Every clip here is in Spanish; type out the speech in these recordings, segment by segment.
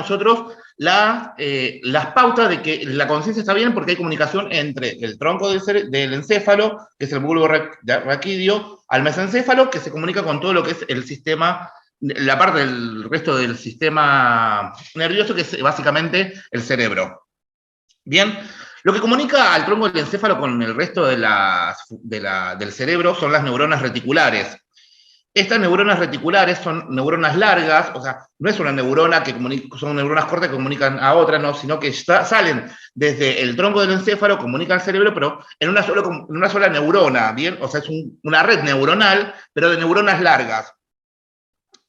nosotros las pautas de que la conciencia está bien porque hay comunicación entre el tronco del encéfalo, que es el bulbo raquídeo, al mesencéfalo, que se comunica con todo lo que es el sistema, la parte del resto del sistema nervioso, que es básicamente el cerebro. Bien, lo que comunica al tronco del encéfalo con el resto del cerebro son las neuronas reticulares. Estas neuronas reticulares son neuronas largas, o sea, no es una neurona que son neuronas cortas que comunican a otra, no, sino que salen desde el tronco del encéfalo, comunican al cerebro, pero en una sola neurona, ¿bien? O sea, es una red neuronal, pero de neuronas largas.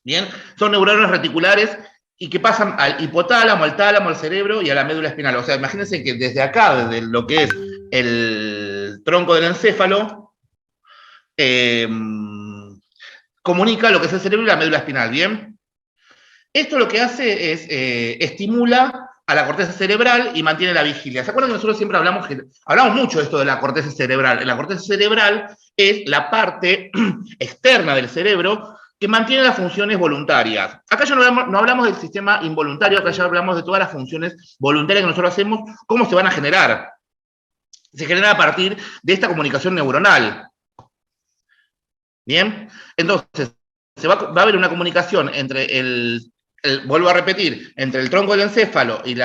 ¿Bien? Son neuronas reticulares y que pasan al hipotálamo, al tálamo, al cerebro y a la médula espinal. O sea, imagínense que desde acá, desde lo que es el tronco del encéfalo, comunica lo que es el cerebro y la médula espinal, ¿bien? Esto lo que hace es estimula a la corteza cerebral y mantiene la vigilia. ¿Se acuerdan que nosotros siempre hablamos mucho de esto de la corteza cerebral? La corteza cerebral es la parte externa del cerebro que mantiene las funciones voluntarias. Acá ya no hablamos del sistema involuntario, acá ya hablamos de todas las funciones voluntarias que nosotros hacemos, cómo se van a generar. Se genera a partir de esta comunicación neuronal. ¿Bien? Entonces, va a haber una comunicación entre vuelvo a repetir, entre el tronco del encéfalo y el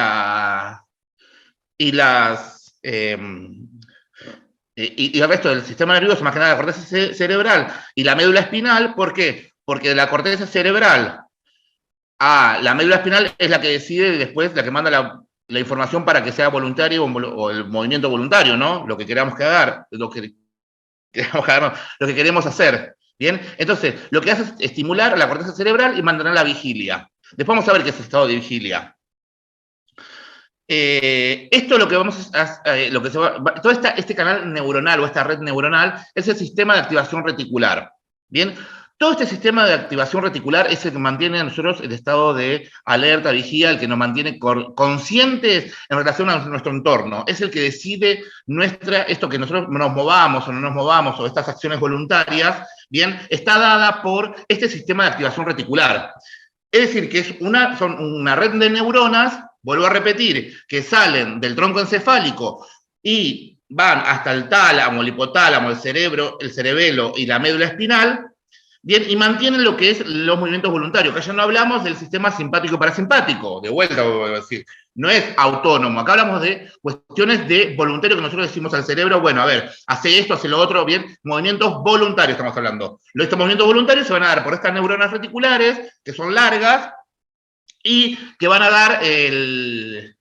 resto del sistema nervioso, más que nada la corteza cerebral y la médula espinal. ¿Por qué? Porque de la corteza cerebral a la médula espinal es la que decide después, la que manda la información para que sea voluntario o el movimiento voluntario, ¿no? Lo que queramos que haga, lo que queremos hacer. ¿Bien? Entonces, lo que hace es estimular a la corteza cerebral y mantener la vigilia. Después vamos a ver qué es el estado de vigilia. Esto lo que vamos a todo este canal neuronal o esta red neuronal es el sistema de activación reticular. Bien, todo este sistema de activación reticular es el que mantiene a nosotros el estado de alerta, vigía, el que nos mantiene conscientes en relación a nuestro entorno. Es el que decide esto que nosotros nos movamos o no nos movamos, o estas acciones voluntarias, bien, está dada por este sistema de activación reticular. Es decir, que son una red de neuronas, vuelvo a repetir, que salen del tronco encefálico y van hasta el tálamo, el hipotálamo, el cerebro, el cerebelo y la médula espinal, bien, y mantienen lo que es los movimientos voluntarios. Acá ya no hablamos del sistema simpático y parasimpático, de vuelta, voy a decir, no es autónomo. Acá hablamos de cuestiones de voluntario que nosotros decimos al cerebro, bueno, a ver, hace esto, hace lo otro, bien, movimientos voluntarios estamos hablando. Estos movimientos voluntarios se van a dar por estas neuronas reticulares, que son largas, y que van a dar que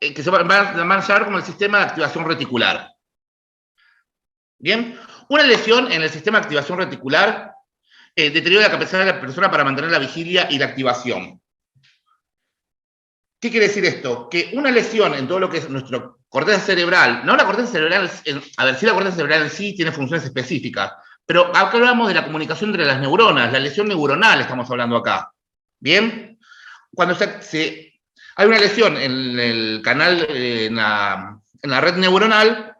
se van a llamar como el sistema de activación reticular. Bien, una lesión en el sistema de activación reticular deteriora la capacidad de la persona para mantener la vigilia y la activación. ¿Qué quiere decir esto? Que una lesión en todo lo que es nuestra corteza cerebral, no la corteza cerebral, a ver, sí la corteza cerebral en sí tiene funciones específicas, pero acá hablamos de la comunicación entre las neuronas, la lesión neuronal estamos hablando acá. ¿Bien? Cuando hay una lesión en el canal, en la red neuronal,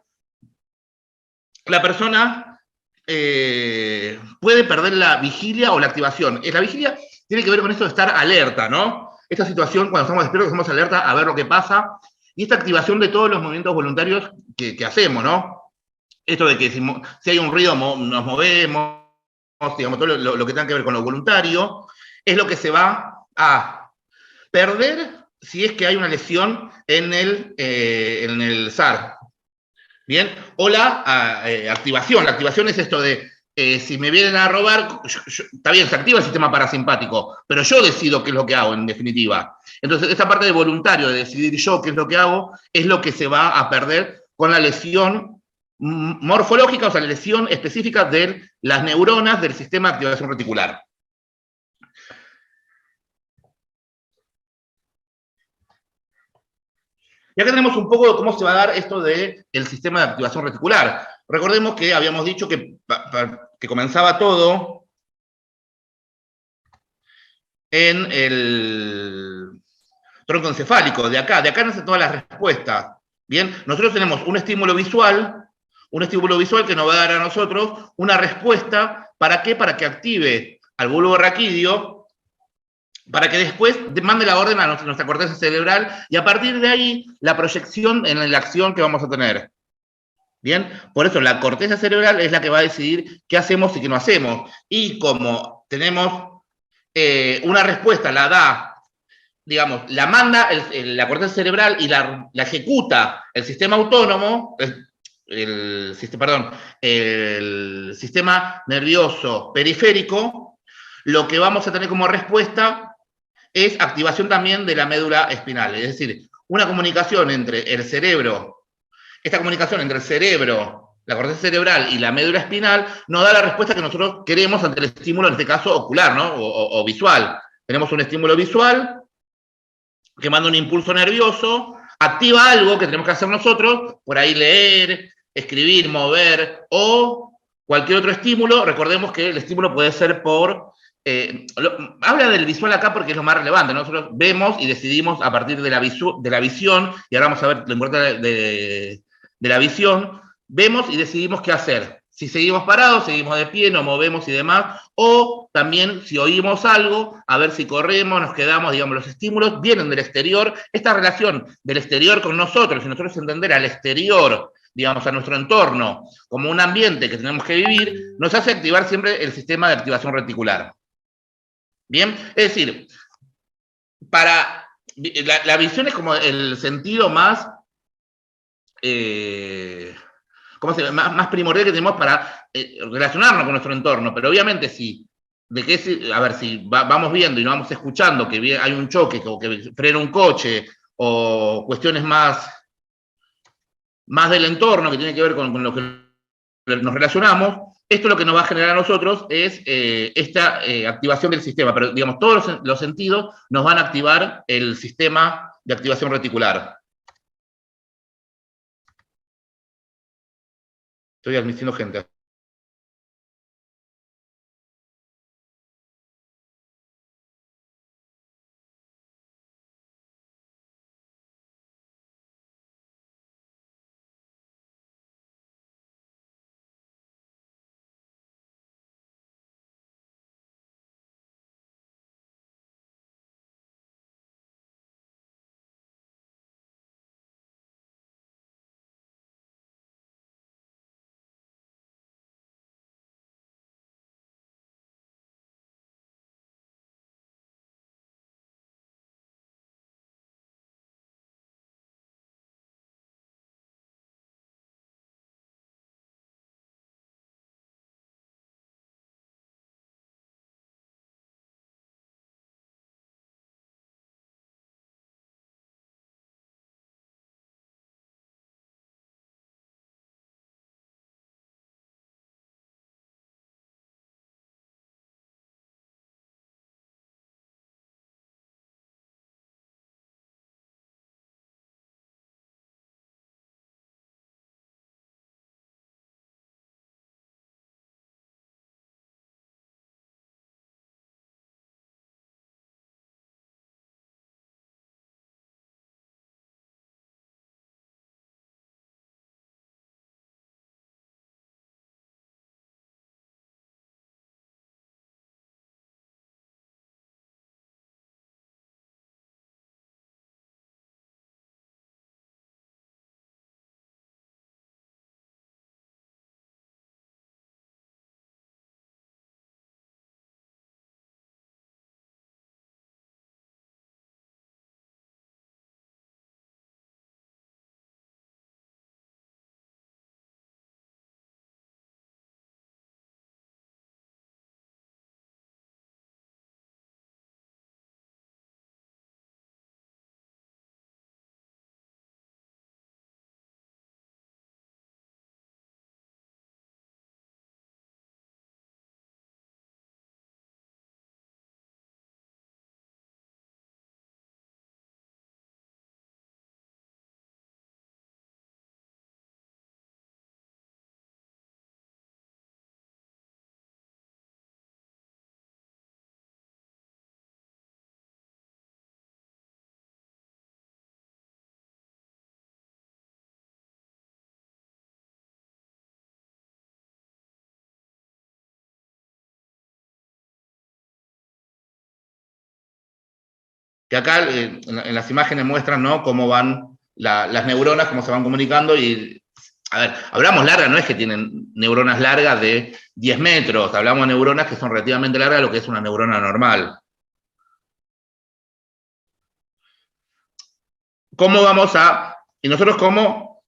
la persona puede perder la vigilia o la activación. La vigilia tiene que ver con esto de estar alerta, ¿no? Esta situación, cuando estamos despiertos, estamos alerta a ver lo que pasa, y esta activación de todos los movimientos voluntarios que hacemos, ¿no? Esto de que si hay un ruido nos movemos, digamos, todo lo que tenga que ver con lo voluntario, es lo que se va a perder si es que hay una lesión en el SAR. ¿Bien? O la activación. La activación es esto de, si me vienen a robar, está bien, se activa el sistema parasimpático, pero yo decido qué es lo que hago, en definitiva. Entonces, esta parte de voluntario, de decidir yo qué es lo que hago, es lo que se va a perder con la lesión morfológica, o sea, la lesión específica de las neuronas del sistema de activación reticular. Y acá tenemos un poco de cómo se va a dar esto del sistema de activación reticular. Recordemos que habíamos dicho que comenzaba todo en el tronco encefálico, de acá nacen todas las respuestas. Bien, nosotros tenemos un estímulo visual que nos va a dar a nosotros una respuesta. ¿Para qué? Para que active al bulbo raquídeo para que después mande la orden a nuestra corteza cerebral y a partir de ahí la proyección en la acción que vamos a tener. Bien, por eso la corteza cerebral es la que va a decidir qué hacemos y qué no hacemos. Y como tenemos una respuesta, la da, digamos, la manda la corteza cerebral y la ejecuta el sistema autónomo, perdón, el sistema nervioso periférico, lo que vamos a tener como respuesta es activación también de la médula espinal, es decir, una comunicación entre el cerebro, esta comunicación entre el cerebro, la corteza cerebral y la médula espinal nos da la respuesta que nosotros queremos ante el estímulo, en este caso ocular, ¿no? O visual. Tenemos un estímulo visual que manda un impulso nervioso, activa algo que tenemos que hacer nosotros, por ahí leer, escribir, mover o cualquier otro estímulo. Recordemos que el estímulo puede ser por... habla del visual acá porque es lo más relevante, ¿no? Nosotros vemos y decidimos a partir de la visión, y ahora vamos a ver lo importante de la visión, vemos y decidimos qué hacer. Si seguimos parados, seguimos de pie, nos movemos y demás, o también si oímos algo, a ver si corremos, nos quedamos, digamos, los estímulos vienen del exterior. Esta relación del exterior con nosotros, y nosotros entender al exterior, digamos, a nuestro entorno, como un ambiente que tenemos que vivir, nos hace activar siempre el sistema de activación reticular. Bien, es decir, para la visión es como el sentido más ¿cómo se llama? Más primordial que tenemos para relacionarnos con nuestro entorno. Pero obviamente si, a ver, si vamos viendo y nos vamos escuchando que hay un choque o que frena un coche o cuestiones más del entorno que tiene que ver con lo que nos relacionamos, esto lo que nos va a generar a nosotros es esta activación del sistema, pero digamos, todos los sentidos nos van a activar el sistema de activación reticular. Estoy admitiendo gente. que acá en las imágenes muestran, ¿no?, cómo van las neuronas, cómo se van comunicando, y, a ver, hablamos largas, no es que tienen neuronas largas de 10 metros, hablamos de neuronas que son relativamente largas a lo que es una neurona normal. ¿Cómo vamos a, y nosotros cómo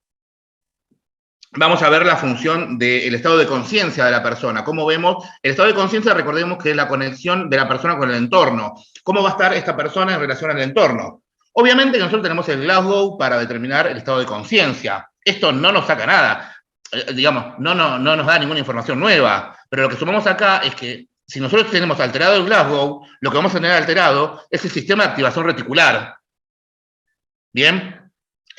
vamos a ver la función del estado de conciencia de la persona? ¿Cómo vemos? El estado de conciencia, recordemos que es la conexión de la persona con el entorno. ¿Cómo va a estar esta persona en relación al entorno? Obviamente que nosotros tenemos el Glasgow para determinar el estado de conciencia. Esto no nos saca nada, digamos, no nos da ninguna información nueva, pero lo que sumamos acá es que si nosotros tenemos alterado el Glasgow, lo que vamos a tener alterado es el sistema de activación reticular. ¿Bien?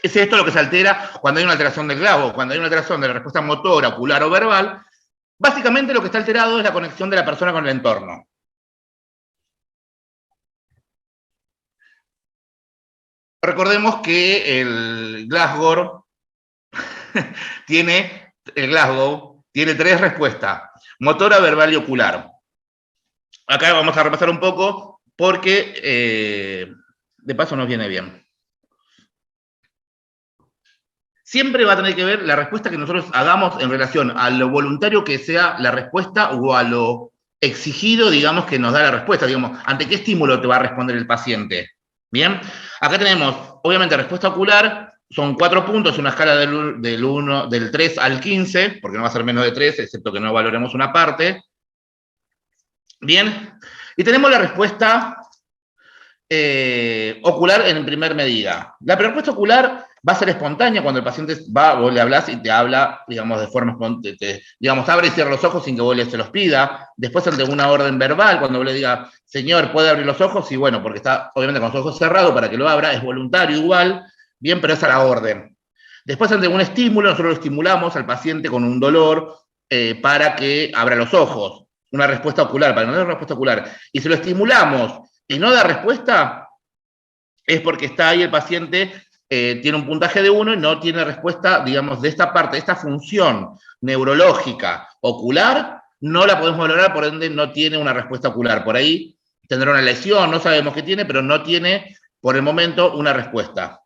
Es esto lo que se altera cuando hay una alteración del Glasgow, cuando hay una alteración de la respuesta motora, ocular o verbal. Básicamente lo que está alterado es la conexión de la persona con el entorno. Recordemos que el Glasgow tiene 3 respuestas: motora, verbal y ocular. Acá vamos a repasar un poco porque de paso nos viene bien. Siempre va a tener que ver la respuesta que nosotros hagamos en relación a lo voluntario que sea la respuesta o a lo exigido, digamos, que nos da la respuesta, digamos, ante qué estímulo te va a responder el paciente. Bien, acá tenemos, obviamente, respuesta ocular, son 4 puntos, una escala del 3 al 15, porque no va a ser menos de 3, excepto que no valoremos una parte. Bien, y tenemos la respuesta ocular en primer medida. La respuesta ocular va a ser espontánea cuando el paciente va, vos le hablas y te habla, digamos, de forma espontánea, digamos, abre y cierra los ojos sin que vos se los pida. Después, ante una orden verbal, cuando vos le diga, señor, ¿puede abrir los ojos? Y bueno, porque está, obviamente, con los ojos cerrados para que lo abra, es voluntario igual, bien, pero es a la orden. Después, ante un estímulo, nosotros lo estimulamos al paciente con un dolor para que abra los ojos. Una respuesta ocular, para que no dé una respuesta ocular. Y si lo estimulamos y no da respuesta, es porque está ahí el paciente, tiene un puntaje de 1 y no tiene respuesta, digamos, de esta parte, de esta función neurológica ocular, no la podemos valorar, por ende no tiene una respuesta ocular. Por ahí tendrá una lesión, no sabemos qué tiene, pero no tiene, por el momento, una respuesta.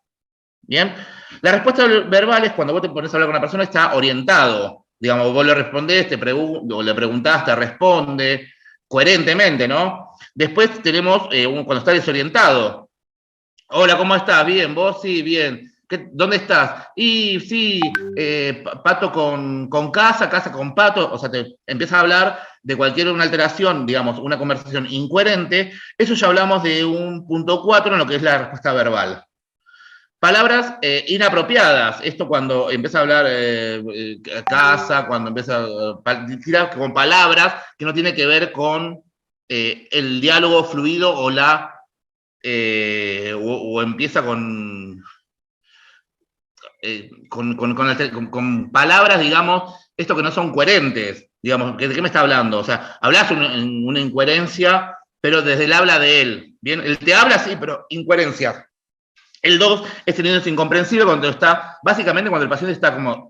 ¿Bien? La respuesta verbal es cuando vos te pones a hablar con una persona, está orientado. Digamos, vos le respondés, o le preguntás, te responde, coherentemente, ¿no? Después tenemos cuando está desorientado. Hola, ¿cómo estás? Bien, ¿vos? Sí, bien. ¿Dónde estás? Y sí, pato con casa, casa con pato. O sea, te empieza a hablar de cualquier una alteración, digamos, una conversación incoherente. Eso ya hablamos de un punto 4 en lo que es la respuesta verbal. Palabras inapropiadas. Esto cuando empieza a hablar casa, cuando empieza a tirar con palabras que no tiene que ver con el diálogo fluido o o empieza con palabras, digamos, esto que no son coherentes, digamos, ¿de qué me está hablando? O sea, hablas una incoherencia, pero desde el habla de él, ¿bien? Él te habla, sí, pero incoherencia. El 2 es teniendo incomprensible cuando está, básicamente cuando el paciente está como,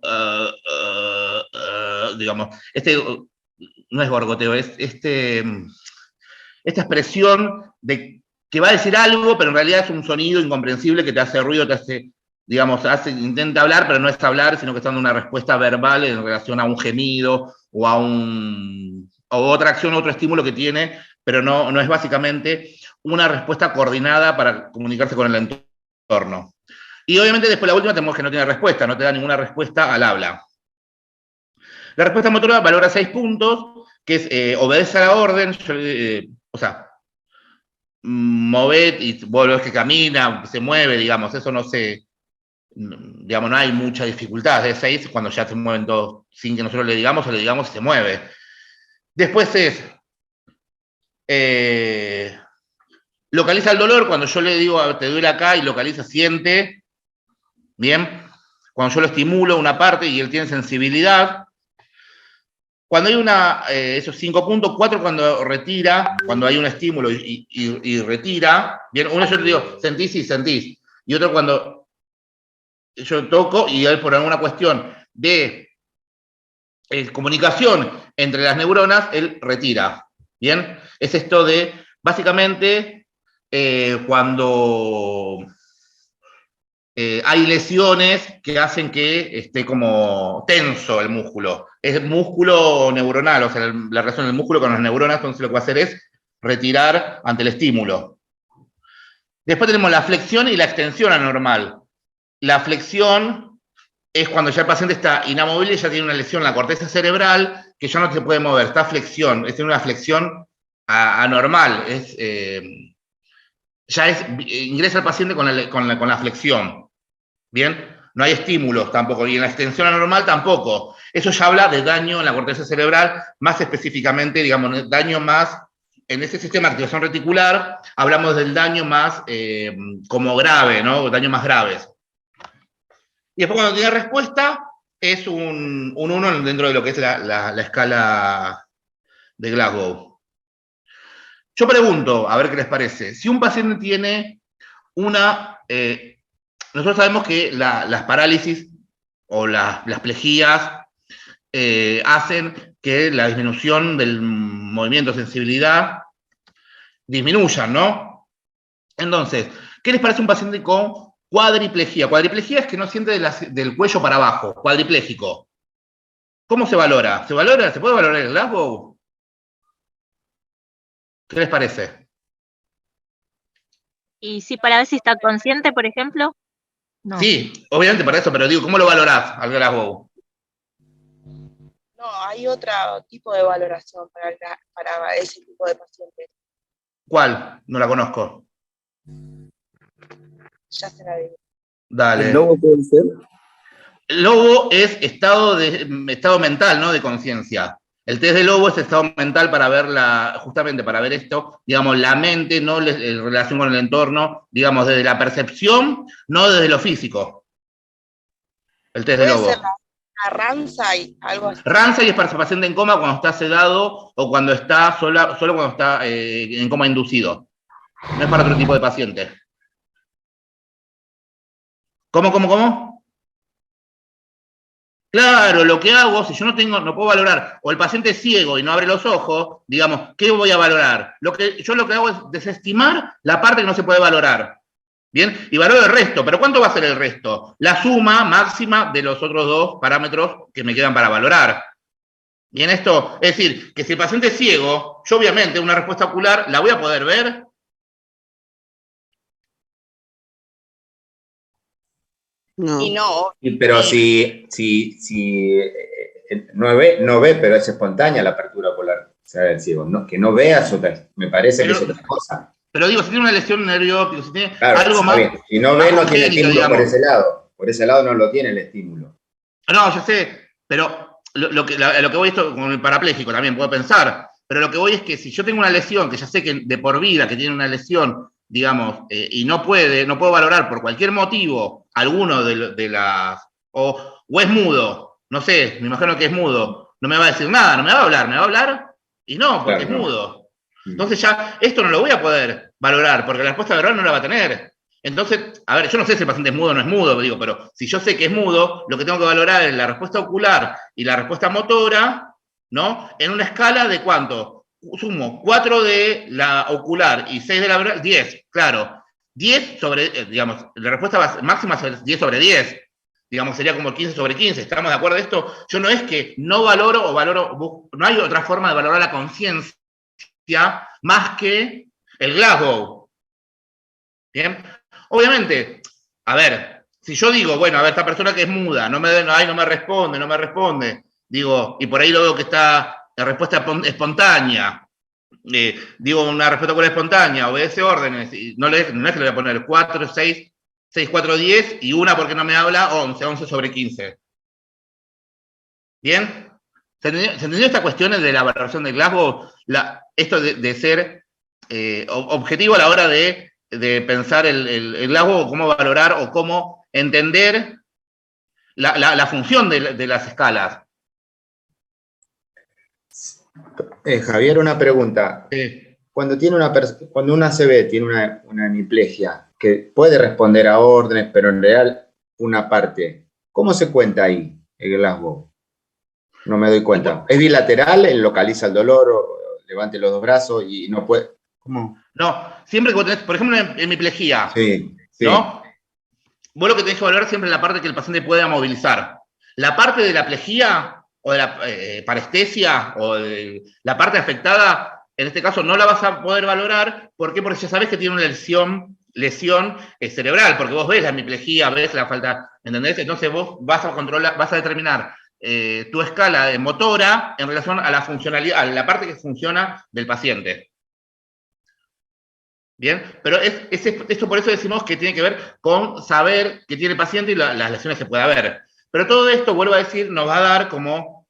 digamos, no es gorgoteo, es esta expresión de que va a decir algo, pero en realidad es un sonido incomprensible que te hace ruido, te hace, digamos, intenta hablar, pero no es hablar, sino que está dando una respuesta verbal en relación a un gemido o a otra acción, otro estímulo que tiene, pero no es básicamente una respuesta coordinada para comunicarse con el entorno. Y obviamente después la última tenemos que no tiene respuesta, no te da ninguna respuesta al habla. La respuesta motora valora 6 puntos, que es obedece a la orden, o sea, mover y vos ves que camina, se mueve, digamos, eso no se, digamos, no hay mucha dificultad. De 6 cuando ya se mueven todos sin que nosotros le digamos o le digamos se mueve. Después es localiza el dolor, cuando yo le digo te duele acá y localiza, siente, bien, cuando yo lo estimulo una parte y él tiene sensibilidad. Cuando hay esos 5 puntos, 4 cuando retira, cuando hay un estímulo y retira, bien, uno yo le digo, sentís y sentís, y otro cuando yo toco y él por alguna cuestión de comunicación entre las neuronas, él retira, bien, es esto de, básicamente, cuando hay lesiones que hacen que esté como tenso el músculo. Es músculo neuronal, o sea, la relación del músculo con las neuronas, entonces lo que va a hacer es retirar ante el estímulo. Después tenemos la flexión y la extensión anormal. La flexión es cuando ya el paciente está inamovible, ya tiene una lesión en la corteza cerebral, que ya no se puede mover, está flexión, es una flexión anormal, ingresa el paciente con la flexión, ¿bien? No hay estímulos tampoco, y en la extensión anormal tampoco. Eso ya habla de daño en la corteza cerebral, más específicamente, digamos, daño más, en ese sistema de activación reticular, hablamos del daño más como grave, ¿no? Daños más graves. Y después cuando tiene respuesta, es un 1 dentro de lo que es la escala de Glasgow. Yo pregunto, a ver qué les parece, si un paciente tiene nosotros sabemos que las parálisis o las plejías hacen que la disminución del movimiento de sensibilidad disminuya, ¿no? Entonces, ¿qué les parece un paciente con cuadriplejía? Cuadriplejía es que no siente del cuello para abajo, cuadripléjico. ¿Cómo se valora? ¿Se puede valorar el Glasgow? ¿Qué les parece? Y sí, para ver si está consciente, por ejemplo. No. Sí, obviamente para eso, pero digo, ¿cómo lo valorás al Glasgow? No, hay otro tipo de valoración para ese tipo de pacientes. ¿Cuál? No la conozco. Ya se la digo. Dale. ¿El lobo puede ser? El lobo es estado mental, ¿no? De conciencia. El test de lobo es estado mental para ver justamente para ver esto, digamos, la mente, no en relación con el entorno, digamos, desde la percepción, no desde lo físico. El test de lobo. ¿Puede ser la Ramsay, algo así? Ramsay es para paciente en coma cuando está sedado o cuando está solo cuando está en coma inducido. No es para otro tipo de paciente. ¿Cómo? Claro, lo que hago, si yo no puedo valorar, o el paciente es ciego y no abre los ojos, digamos, ¿qué voy a valorar? Yo lo que hago es desestimar la parte que no se puede valorar. ¿Bien? Y valoro el resto, pero ¿cuánto va a ser el resto? La suma máxima de los otros dos parámetros que me quedan para valorar. Bien, esto, es decir, que si el paciente es ciego, yo obviamente una respuesta ocular la voy a poder ver. No. Y no. Pero si no ve, pero es espontánea la apertura ocular, o sea, el ciego, ¿no? Que no vea, me parece que es otra cosa. Pero digo, si tiene una lesión nerviosa, si tiene claro, algo más. Bien. Si no ve, no tiene estímulo, digamos. Por ese lado no lo tiene el estímulo. No, yo sé, pero lo que voy esto con el parapléjico también puedo pensar, pero lo que voy es que si yo tengo una lesión, que ya sé que de por vida que tiene una lesión, digamos, y no puedo valorar por cualquier motivo alguno de las. O es mudo, no sé, me imagino que es mudo, no me va a decir nada, no me va a hablar, y no, porque claro, es mudo. Entonces ya esto no lo voy a poder valorar, porque la respuesta verbal no la va a tener. Entonces, a ver, yo no sé si el paciente es mudo o no es mudo, digo, pero si yo sé que es mudo, lo que tengo que valorar es la respuesta ocular y la respuesta motora, ¿no? En una escala de ¿cuánto? Sumo 4 de la ocular y 6 de la verbal, 10, claro. 10 sobre, digamos, la respuesta máxima es 10 sobre 10. Digamos, sería como 15 sobre 15. ¿Estamos de acuerdo de esto? Yo no es que no valoro o valoro, no hay otra forma de valorar la conciencia más que el Glasgow. ¿Bien? Obviamente, a ver, si yo digo, bueno, a ver, esta persona que es muda, no me responde, digo, y por ahí lo veo que está la respuesta espontánea, digo, una respuesta ocular espontánea, obedece órdenes, y no es que le voy a poner 4, 6, 4, 10, y una porque no me habla, 11 sobre 15. ¿Bien? ¿Se entendió esta cuestión de la valoración de Glasgow? Esto de ser objetivo a la hora de pensar el Glasgow, cómo valorar o cómo entender la función de las escalas. Javier, una pregunta. Cuando una ACV tiene una hemiplegia que puede responder a órdenes, pero en real una parte, ¿cómo se cuenta ahí el Glasgow? No me doy cuenta. ¿Es bilateral? ¿Él localiza el dolor o levante los dos brazos y no puede? ¿Cómo? No, siempre que vos tenés, por ejemplo, en hemiplegia, Sí, sí. ¿no? Vos lo que tenés que valorar siempre es la parte que el paciente pueda movilizar. La parte de la plejía o de la parestesia o de la parte afectada, en este caso no la vas a poder valorar. ¿Por qué? Porque ya sabés que tiene una lesión cerebral, porque vos ves la hemiplegia, ves la falta, ¿entendés? Entonces vos vas a controlar, vas a determinar tu escala de motora en relación a la funcionalidad, a la parte que funciona del paciente. Bien, pero esto por eso decimos que tiene que ver con saber qué tiene el paciente y las lesiones que puede haber. Pero todo esto, vuelvo a decir, nos va a dar como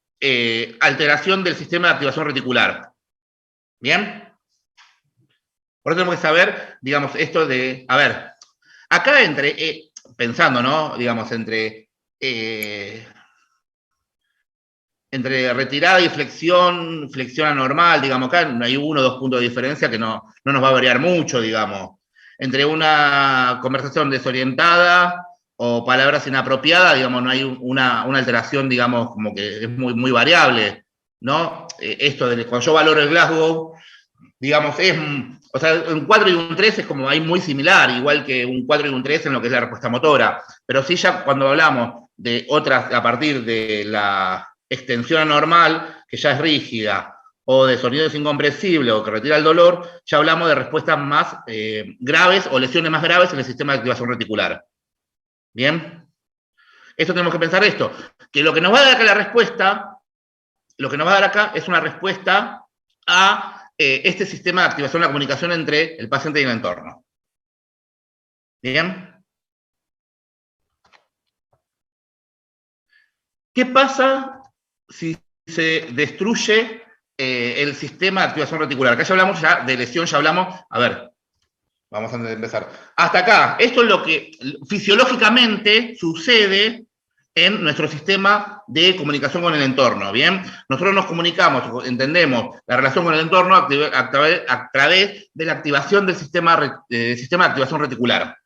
alteración del sistema de activación reticular. ¿Bien? Por eso tenemos que saber, digamos, esto de, a ver, acá pensando, ¿no? Digamos, entre retirada y flexión anormal, digamos, acá no hay 1 o 2 puntos de diferencia que no nos va a variar mucho, digamos. Entre una conversación desorientada o palabras inapropiadas, digamos, no hay una alteración, digamos, como que es muy, muy variable, ¿no? Esto de cuando yo valoro el Glasgow, digamos, o sea, un 4 y un 3 es como ahí muy similar, igual que un 4 y un 3 en lo que es la respuesta motora. Pero sí ya cuando hablamos de otras, a partir de la extensión anormal, que ya es rígida, o de sonidos incomprensibles, o que retira el dolor, ya hablamos de respuestas más graves o lesiones más graves en el sistema de activación reticular. ¿Bien? Esto tenemos que pensar esto, que lo que nos va a dar acá la respuesta, lo que nos va a dar acá es una respuesta a este sistema de activación de la comunicación entre el paciente y el entorno. ¿Bien? ¿Qué pasa si se destruye el sistema de activación reticular? Acá ya hablamos de lesión, ya hablamos, a ver, vamos a empezar. Hasta acá, esto es lo que fisiológicamente sucede en nuestro sistema de comunicación con el entorno, ¿bien? Nosotros nos comunicamos, entendemos la relación con el entorno a través de la activación del sistema de activación reticular.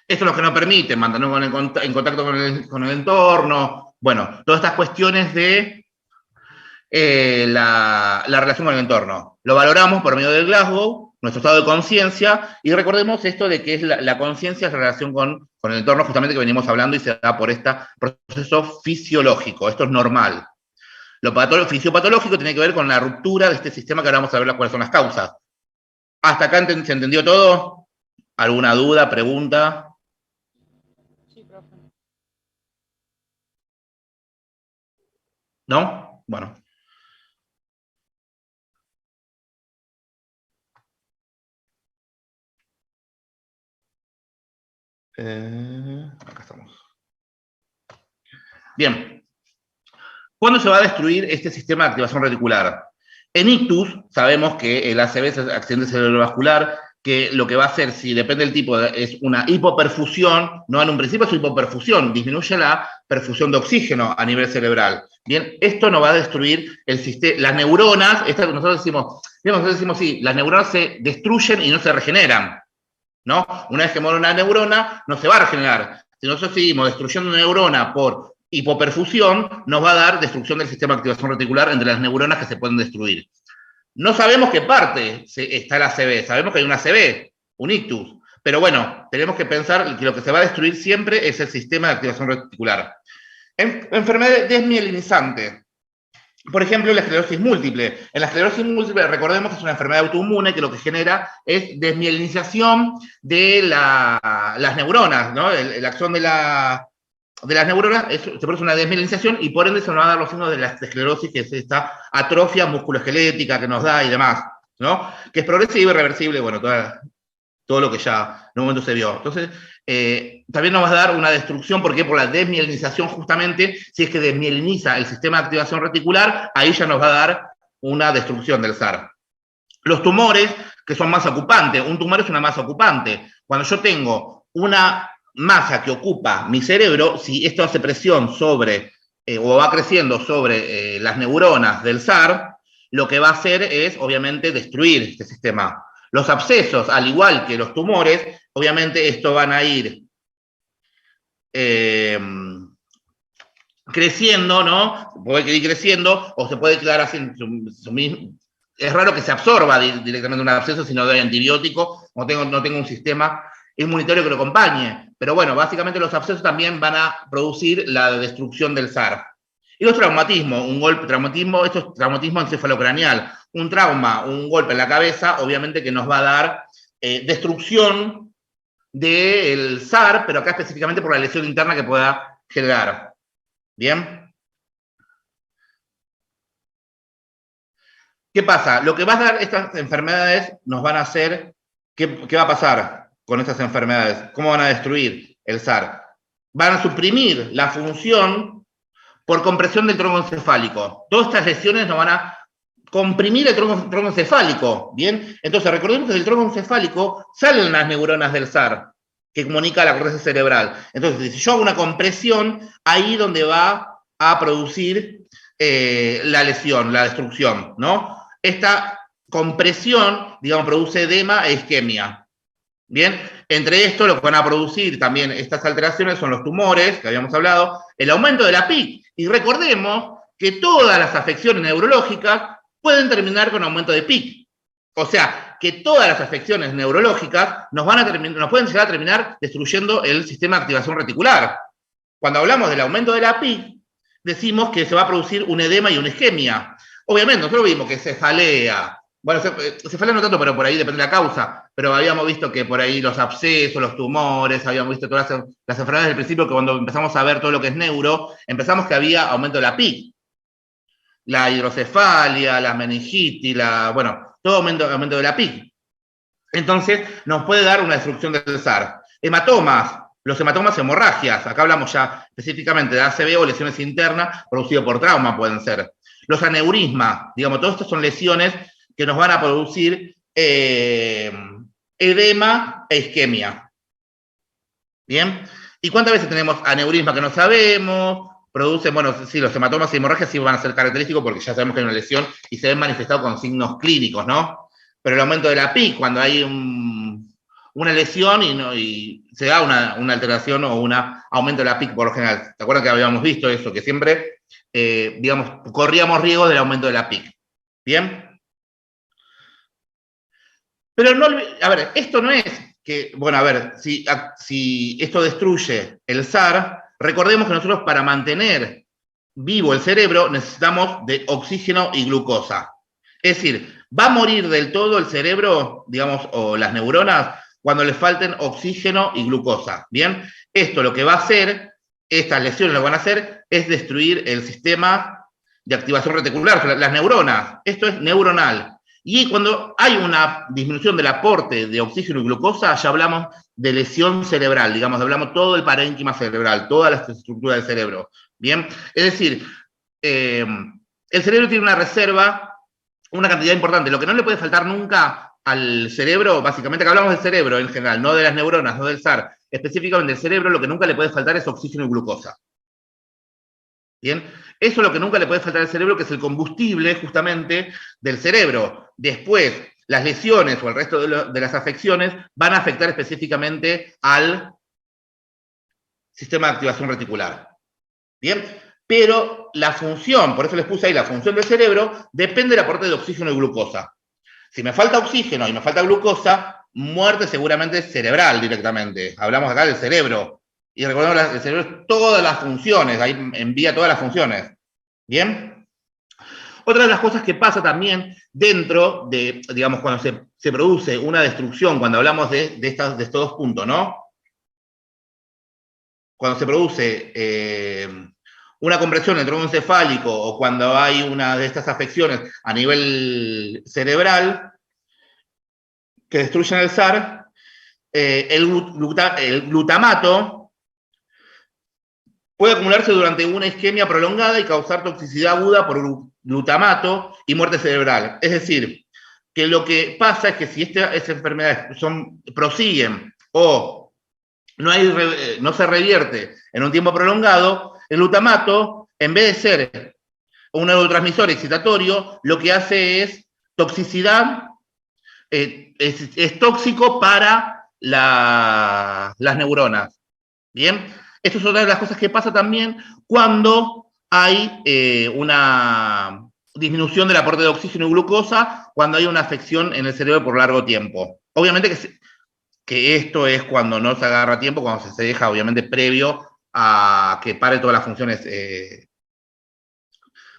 Esto es lo que nos permite mantenernos en contacto con el entorno, bueno, todas estas cuestiones de la relación con el entorno. Lo valoramos por medio del Glasgow, nuestro estado de conciencia, y recordemos esto de que es la conciencia es la relación con el entorno justamente que venimos hablando y se da por este proceso fisiológico, esto es normal. Lo fisiopatológico tiene que ver con la ruptura de este sistema que ahora vamos a ver cuáles son las causas. ¿Hasta acá se entendió todo? ¿Alguna duda, pregunta? Sí, profe. ¿No? Bueno. Acá estamos. Bien. ¿Cuándo se va a destruir este sistema de activación reticular? En ictus sabemos que el ACV es accidente cerebrovascular, que lo que va a hacer, si depende del tipo, es una hipoperfusión, no en un principio es una hipoperfusión, disminuye la perfusión de oxígeno a nivel cerebral. Bien, esto no va a destruir el sistema, las neuronas, nosotros decimos, sí, las neuronas se destruyen y no se regeneran, ¿no? Una vez que muere una neurona, no se va a regenerar. Si nosotros seguimos destruyendo una neurona por hipoperfusión, nos va a dar destrucción del sistema de activación reticular entre las neuronas que se pueden destruir. No sabemos qué parte está el ACV, sabemos que hay un ACV, un ictus, pero bueno, tenemos que pensar que lo que se va a destruir siempre es el sistema de activación reticular. Enfermedad desmielinizante. Por ejemplo, la esclerosis múltiple. En la esclerosis múltiple, recordemos que es una enfermedad autoinmune que lo que genera es desmielinización de las neuronas, ¿no? El axón de las neuronas se produce una desmielinización y por ende se nos van a dar los signos de la esclerosis, que es esta atrofia musculoesquelética que nos da y demás, ¿no? Que es progresiva y reversible, bueno, todo lo que ya en un momento se vio. Entonces, también nos va a dar una destrucción, ¿por qué? Por la desmielinización justamente, si es que desmieliniza el sistema de activación reticular, ahí ya nos va a dar una destrucción del SAR. Los tumores, que son masa ocupante, un tumor es una masa ocupante. Cuando yo tengo una masa que ocupa mi cerebro, si esto hace presión sobre, o va creciendo sobre las neuronas del SAR, lo que va a hacer es, obviamente, destruir este sistema. Los abscesos, al igual que los tumores, obviamente esto van a ir creciendo, ¿no? Puede ir creciendo o se puede quedar así es raro que se absorba directamente un absceso si no doy antibiótico, no tengo un sistema inmunitario que lo acompañe. Pero bueno, básicamente los abscesos también van a producir la destrucción del SAR. Y los traumatismos, esto es traumatismo encefalocraneal, un trauma, un golpe en la cabeza, obviamente que nos va a dar destrucción del SAR, pero acá específicamente por la lesión interna que pueda generar. ¿Bien? ¿Qué pasa? Lo que va a dar estas enfermedades nos van a hacer, ¿qué va a pasar con estas enfermedades? ¿Cómo van a destruir el SAR? Van a suprimir la función por compresión del tronco encefálico. Todas estas lesiones nos van a comprimir el tronco encefálico, ¿bien? Entonces, recordemos que del tronco encefálico salen las neuronas del SAR, que comunica a la corteza cerebral. Entonces, si yo hago una compresión, ahí donde va a producir la lesión, la destrucción, ¿no? Esta compresión, digamos, produce edema e isquemia. Bien, entre esto lo que van a producir también estas alteraciones son los tumores, que habíamos hablado, el aumento de la PIC. Y recordemos que todas las afecciones neurológicas pueden terminar con aumento de PIC. O sea, que todas las afecciones neurológicas nos pueden llegar a terminar destruyendo el sistema de activación reticular. Cuando hablamos del aumento de la PIC, decimos que se va a producir un edema y una isquemia. Obviamente, nosotros vimos que cefalea, bueno, cefalea no tanto, pero por ahí depende de la causa, pero habíamos visto que por ahí los abscesos, los tumores, habíamos visto todas las enfermedades del principio, que cuando empezamos a ver todo lo que es neuro, empezamos que había aumento de la PIC. La hidrocefalia, la meningitis, todo aumento de la PIC. Entonces, nos puede dar una destrucción del SAR. Hematomas, los hematomas hemorragias, acá hablamos ya específicamente de ACV o lesiones internas producidas por trauma, pueden ser. Los aneurismas, digamos, todas estas son lesiones que nos van a producir edema e isquemia. ¿Bien? ¿Y cuántas veces tenemos aneurisma que no sabemos? Producen, bueno, sí, los hematomas y hemorragias sí van a ser característicos porque ya sabemos que hay una lesión y se ven manifestados con signos clínicos, ¿no? Pero el aumento de la PIC, cuando hay una lesión y se da una alteración o un aumento de la PIC por lo general. ¿Te acuerdas que habíamos visto eso? Que siempre, digamos, corríamos riesgo del aumento de la PIC. ¿Bien? Pero no, a ver, esto no es que, bueno, a ver, si esto destruye el SAR, recordemos que nosotros para mantener vivo el cerebro necesitamos de oxígeno y glucosa. Es decir, va a morir del todo el cerebro, digamos, o las neuronas, cuando le falten oxígeno y glucosa. ¿Bien? Esto lo que va a hacer, estas lesiones lo que van a hacer, es destruir el sistema de activación reticular, las neuronas. Esto es neuronal. Y cuando hay una disminución del aporte de oxígeno y glucosa, ya hablamos de lesión cerebral, digamos, hablamos todo el parénquima cerebral, toda la estructura del cerebro. ¿Bien? Es decir, el cerebro tiene una reserva, una cantidad importante. Lo que no le puede faltar nunca al cerebro, básicamente, que hablamos del cerebro en general, no de las neuronas, no del SAR, específicamente del cerebro, lo que nunca le puede faltar es oxígeno y glucosa. ¿Bien? Eso es lo que nunca le puede faltar al cerebro, que es el combustible, justamente, del cerebro. Después, las lesiones o el resto de las afecciones van a afectar específicamente al sistema de activación reticular. ¿Bien? Pero la función, por eso les puse ahí la función del cerebro, depende del aporte de oxígeno y glucosa. Si me falta oxígeno y me falta glucosa, muerte seguramente cerebral directamente. Hablamos acá del cerebro. Y recordemos, el cerebro es todas las funciones, ahí envía todas las funciones. ¿Bien? Otra de las cosas que pasa también dentro de, digamos, cuando se produce una destrucción, cuando hablamos de estos dos puntos, ¿no? Cuando se produce una compresión del tronco encefálico o cuando hay una de estas afecciones a nivel cerebral que destruyen el SAR, el glutamato puede acumularse durante una isquemia prolongada y causar toxicidad aguda por glutamato y muerte cerebral. Es decir, que lo que pasa es que si estas enfermedades prosiguen o no se revierte en un tiempo prolongado, el glutamato, en vez de ser un neurotransmisor excitatorio, lo que hace es toxicidad, es tóxico para las neuronas. ¿Bien? Esto es otra de las cosas que pasa también cuando hay una disminución del aporte de oxígeno y glucosa cuando hay una afección en el cerebro por largo tiempo. Obviamente que esto es cuando no se agarra a tiempo, cuando se deja, obviamente, previo a que pare todas las funciones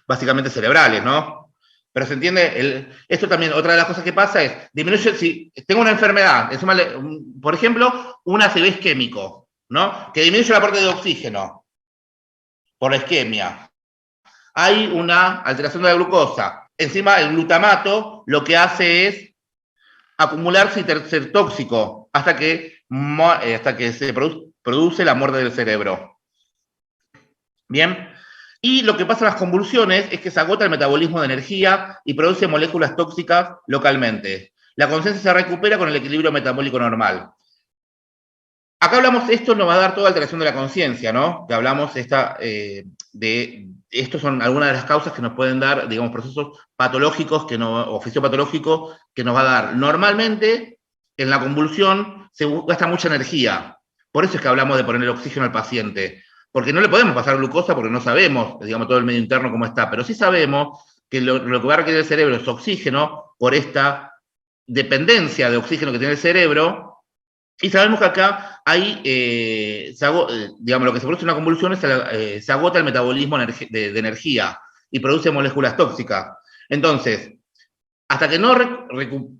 básicamente cerebrales, ¿no? Pero se entiende, esto también, otra de las cosas que pasa es, disminuye, si tengo una enfermedad, por ejemplo, un ACV isquémico, ¿no? Que disminuye el aporte de oxígeno por la isquemia. Hay una alteración de la glucosa. Encima, el glutamato lo que hace es acumularse y ser tóxico hasta que se produce la muerte del cerebro. Bien. Y lo que pasa en las convulsiones es que se agota el metabolismo de energía y produce moléculas tóxicas localmente. La conciencia se recupera con el equilibrio metabólico normal. Acá hablamos, esto nos va a dar toda alteración de la conciencia, ¿no? Que hablamos estos son algunas de las causas que nos pueden dar, digamos, procesos patológicos o fisiopatológicos que nos va a dar. Normalmente, en la convulsión se gasta mucha energía. Por eso es que hablamos de poner el oxígeno al paciente. Porque no le podemos pasar glucosa porque no sabemos, digamos, todo el medio interno cómo está, pero sí sabemos que lo que va a requerir el cerebro es oxígeno por esta dependencia de oxígeno que tiene el cerebro, y sabemos que acá hay, digamos, lo que se produce en una convulsión es se agota el metabolismo de energía y produce moléculas tóxicas. Entonces, hasta que no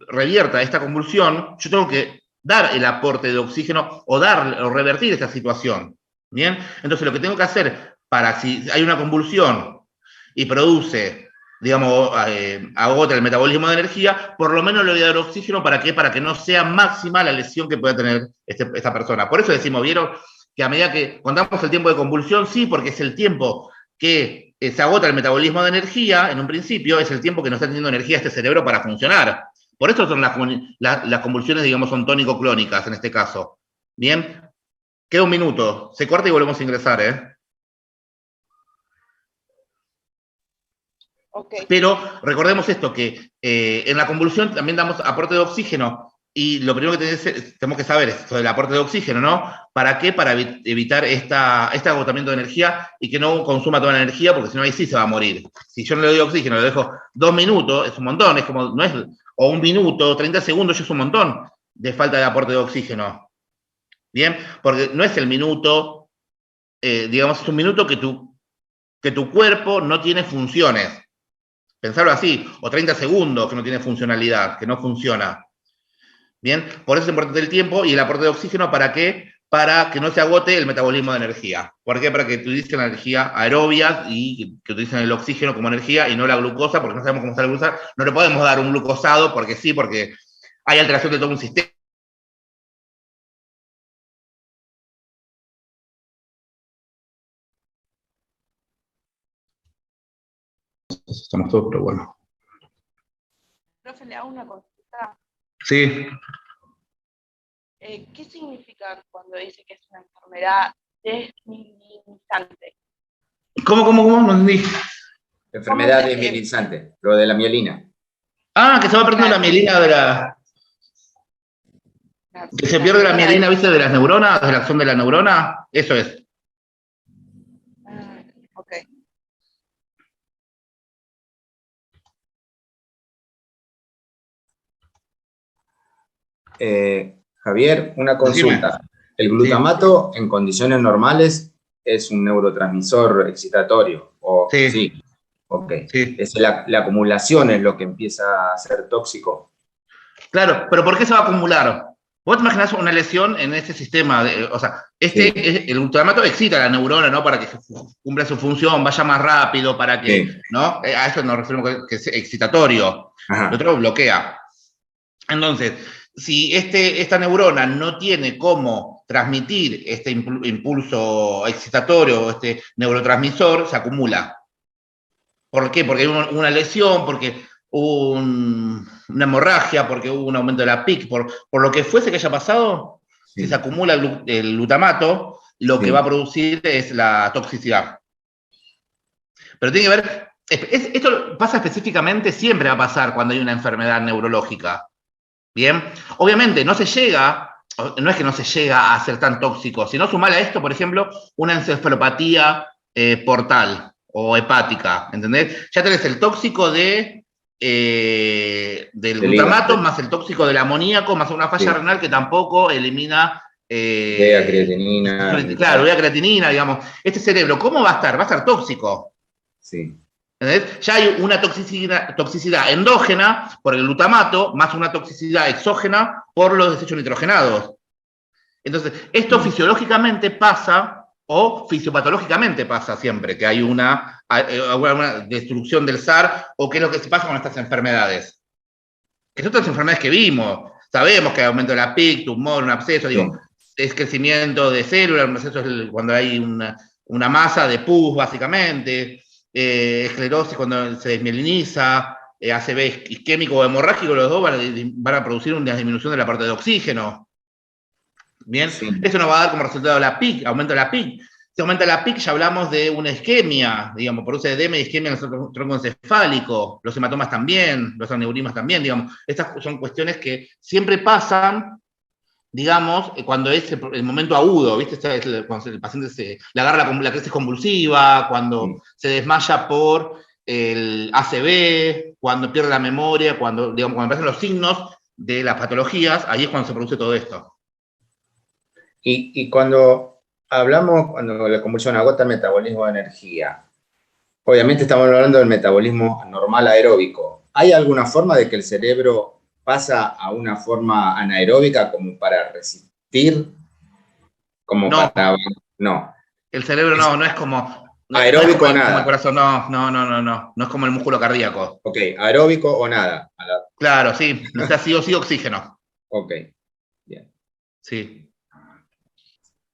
revierta esta convulsión, yo tengo que dar el aporte de oxígeno o revertir esta situación. ¿Bien? Entonces, lo que tengo que hacer si hay una convulsión y produce, digamos, agota el metabolismo de energía, por lo menos le voy a dar oxígeno, ¿para qué? Para que no sea máxima la lesión que pueda tener esta persona. Por eso decimos, ¿vieron? Que a medida que contamos el tiempo de convulsión, sí, porque es el tiempo que se agota el metabolismo de energía, en un principio, es el tiempo que no está teniendo energía este cerebro para funcionar. Por eso son las convulsiones, digamos, son tónico-clónicas en este caso. ¿Bien? Queda un minuto. Se corta y volvemos a ingresar, ¿eh? Okay. Pero recordemos esto, que en la convulsión también damos aporte de oxígeno, y lo primero que tenemos que saber es sobre el aporte de oxígeno, ¿no? ¿Para qué? Para evitar este agotamiento de energía y que no consuma toda la energía, porque si no ahí sí se va a morir. Si yo no le doy oxígeno, le dejo 2 minutos, es un montón, es como, no es, o 1 minuto, 30 segundos, ya es un montón de falta de aporte de oxígeno. Bien, porque no es el minuto, digamos, es un minuto que tu cuerpo no tiene funciones. Pensarlo así, o 30 segundos que no tiene funcionalidad, que no funciona. Bien, por eso es importante el tiempo y el aporte de oxígeno, ¿para qué? Para que no se agote el metabolismo de energía. ¿Por qué? Para que utilicen la energía aerobia y que utilicen el oxígeno como energía y no la glucosa, porque no sabemos cómo está la glucosa. No le podemos dar un glucosado porque sí, porque hay alteración de todo un sistema. Estamos todos, pero bueno. Profe, le hago una consulta. Sí. ¿Qué significa cuando dice que es una enfermedad desmielizante? ¿Cómo? No entendí. Enfermedad desmielizante, lo de la mielina. Ah, que se va perdiendo la mielina que se pierde la mielina, ¿viste? De las neuronas, de la acción de la neurona. Eso es. Ok. Javier, una consulta. Decime. ¿El glutamato en condiciones normales es un neurotransmisor excitatorio? Sí. Sí. Ok. Sí. La acumulación es lo que empieza a ser tóxico. Claro, pero ¿por qué se va a acumular? Vos te imaginás una lesión en este sistema, Sí. El glutamato excita a la neurona, ¿no? Para que cumpla su función, vaya más rápido, para que, Sí. ¿no? A eso nos referimos que es excitatorio. Ajá. El otro bloquea. Entonces, si esta neurona no tiene cómo transmitir este impulso excitatorio, este neurotransmisor, se acumula. ¿Por qué? Porque hay una lesión, porque hubo una hemorragia, porque hubo un aumento de la PIC, por lo que fuese que haya pasado, Sí. si se acumula el glutamato, lo Sí. que va a producir es la toxicidad. Pero tiene que ver, esto pasa específicamente, siempre va a pasar cuando hay una enfermedad neurológica. Bien, obviamente no es que no se llega a ser tan tóxico, sino sumar a esto, por ejemplo, una encefalopatía portal, o hepática, ¿entendés? Ya tenés el tóxico del glutamato, más el tóxico del amoníaco, más una falla renal que tampoco elimina... Urea, creatinina. Claro, urea, creatinina, digamos. Este cerebro, ¿cómo va a estar? Va a estar tóxico. Sí. ¿Entendés? Ya hay una toxicidad endógena por el glutamato, más una toxicidad exógena por los desechos nitrogenados. Entonces, esto fisiológicamente pasa, o fisiopatológicamente pasa siempre, que hay una destrucción del SAR, o qué es lo que se pasa con estas enfermedades. Que son otras enfermedades que vimos. Sabemos que hay aumento de la PIC, tumor, un absceso, digo, es crecimiento de células, un absceso es cuando hay una masa de pus, básicamente. Esclerosis cuando se desmieliniza, ACV isquémico o hemorrágico, los dos van a producir una disminución de la parte de oxígeno. Bien, eso nos va a dar como resultado la PIC, aumento de la PIC. Si aumenta la PIC, ya hablamos de una isquemia, digamos, produce edema y isquemia en el tronco encefálico, los hematomas también, los aneurismas también, digamos. Estas son cuestiones que siempre pasan, digamos, cuando es el momento agudo, ¿viste? Cuando el paciente le agarra la crisis convulsiva, cuando se desmaya por el ACV, cuando pierde la memoria, cuando aparecen los signos de las patologías, ahí es cuando se produce todo esto. Y cuando hablamos, cuando la convulsión agota el metabolismo de energía, obviamente estamos hablando del metabolismo normal aeróbico. ¿Hay alguna forma de que el cerebro pasa a una forma anaeróbica como para resistir? No. El cerebro no es como... Aeróbico o nada. Como el corazón, no es como el músculo cardíaco. Ok, aeróbico o nada. Claro, sí, necesita sí o sí oxígeno. Ok, bien. Sí.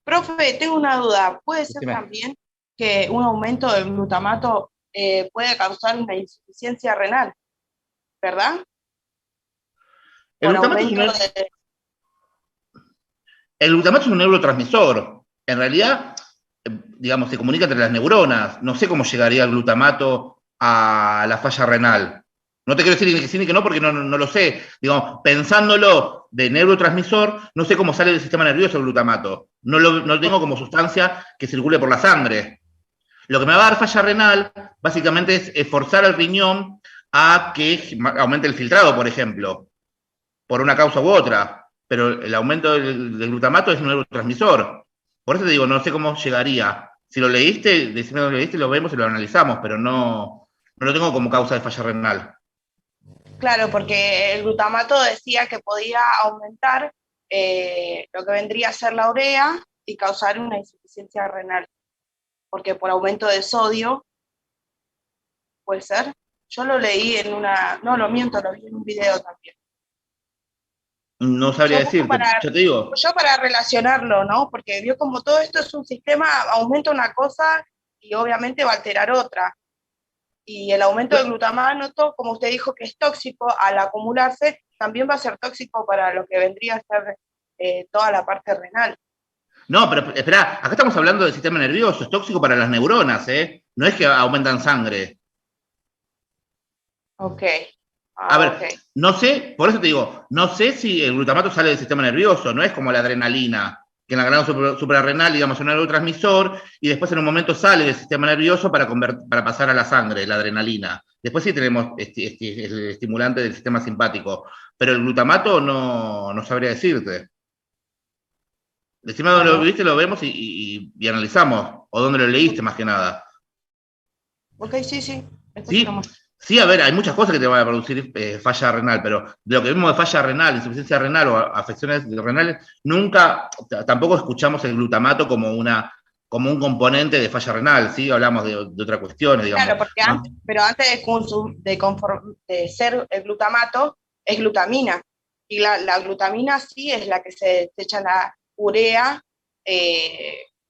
Profe, tengo una duda. ¿Puede ser también que un aumento del glutamato puede causar una insuficiencia renal? ¿Verdad? El glutamato es un neurotransmisor. En realidad, digamos, se comunica entre las neuronas. No sé cómo llegaría el glutamato a la falla renal. No te quiero decir ni que sí ni que no, porque no lo sé. Digamos, pensándolo de neurotransmisor, no sé cómo sale del sistema nervioso el glutamato. No lo tengo como sustancia que circule por la sangre. Lo que me va a dar falla renal, básicamente, es forzar al riñón a que aumente el filtrado, por ejemplo, por una causa u otra. Pero el aumento del glutamato es un neurotransmisor. Por eso te digo, no sé cómo llegaría. Si lo leíste, decime lo leíste, lo vemos y lo analizamos, pero no lo tengo como causa de falla renal. Claro, porque el glutamato decía que podía aumentar lo que vendría a ser la urea y causar una insuficiencia renal. Porque por aumento de sodio, ¿puede ser? Yo lo leí lo vi en un video también. No sabría decirte, yo te digo. Yo para relacionarlo, ¿no? Porque vio como todo esto es un sistema, aumenta una cosa y obviamente va a alterar otra. Y el aumento del glutamato, como usted dijo que es tóxico, al acumularse, también va a ser tóxico para lo que vendría a ser toda la parte renal. No, pero espera, acá estamos hablando del sistema nervioso, es tóxico para las neuronas, ¿eh? No es que aumentan sangre. Ok. A ver, no sé, por eso te digo, no sé si el glutamato sale del sistema nervioso, no es como la adrenalina, que en la glándula suprarrenal, digamos, es un neurotransmisor, y después en un momento sale del sistema nervioso para pasar a la sangre, la adrenalina. Después sí tenemos el estimulante del sistema simpático, pero el glutamato no sabría decirte. Decime dónde lo viste, lo vemos y analizamos, o dónde lo leíste más que nada. Ok, sí. Sí, a ver, hay muchas cosas que te van a producir falla renal, pero de lo que vimos de falla renal, insuficiencia renal o afecciones renales, tampoco escuchamos el glutamato como un componente de falla renal, ¿sí? Hablamos de otras cuestiones, digamos. Claro, porque pero antes de ser el glutamato, es glutamina. Y la glutamina sí es la que se echa la urea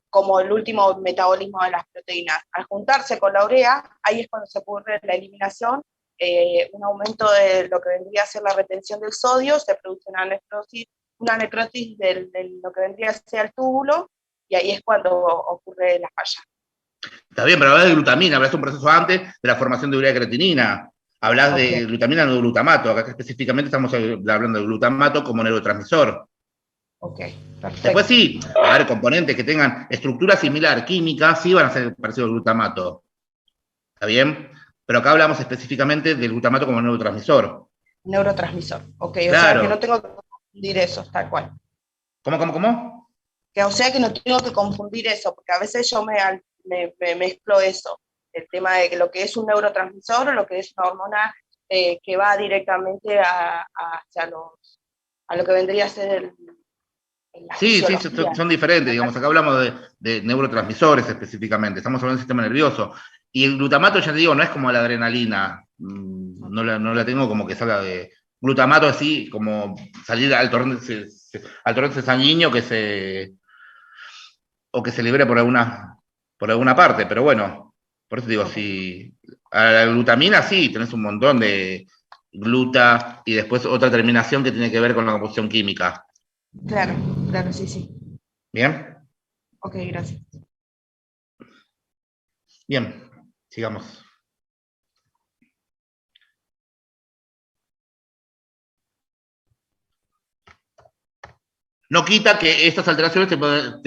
como el último metabolismo de las proteínas. Al juntarse con la urea, ahí es cuando se ocurre la eliminación, un aumento de lo que vendría a ser la retención del sodio, se produce una necrosis de lo que vendría a ser el túbulo, y ahí es cuando ocurre la falla. Está bien, pero hablas de glutamina, hablas de un proceso antes de la formación de urea creatinina. Hablas de glutamina, no de glutamato. Acá específicamente estamos hablando de glutamato como neurotransmisor. Ok, perfecto. Después sí, a ver, componentes que tengan estructura similar química, sí van a ser parecidos al glutamato. ¿Está bien? Pero acá hablamos específicamente del glutamato como neurotransmisor. Neurotransmisor, ok, o sea que no Claro. tengo que confundir eso, tal cual. ¿Cómo? Que, o sea que no tengo que confundir eso, porque a veces yo me mezclo eso, el tema de que lo que es un neurotransmisor o lo que es una hormona que va directamente hacia a lo que vendría a ser la Sí, fisiología. son diferentes, digamos, acá hablamos de neurotransmisores específicamente, estamos hablando del sistema nervioso. Y el glutamato, ya te digo, no es como la adrenalina, no la tengo como que salga de... Glutamato así, como salir al torrente sanguíneo o que se libere por alguna parte, pero bueno, por eso digo, si a la glutamina sí, tenés un montón de gluta y después otra terminación que tiene que ver con la composición química. Claro, claro, sí, sí. ¿Bien? Ok, gracias. Bien, sigamos. No quita que estas alteraciones te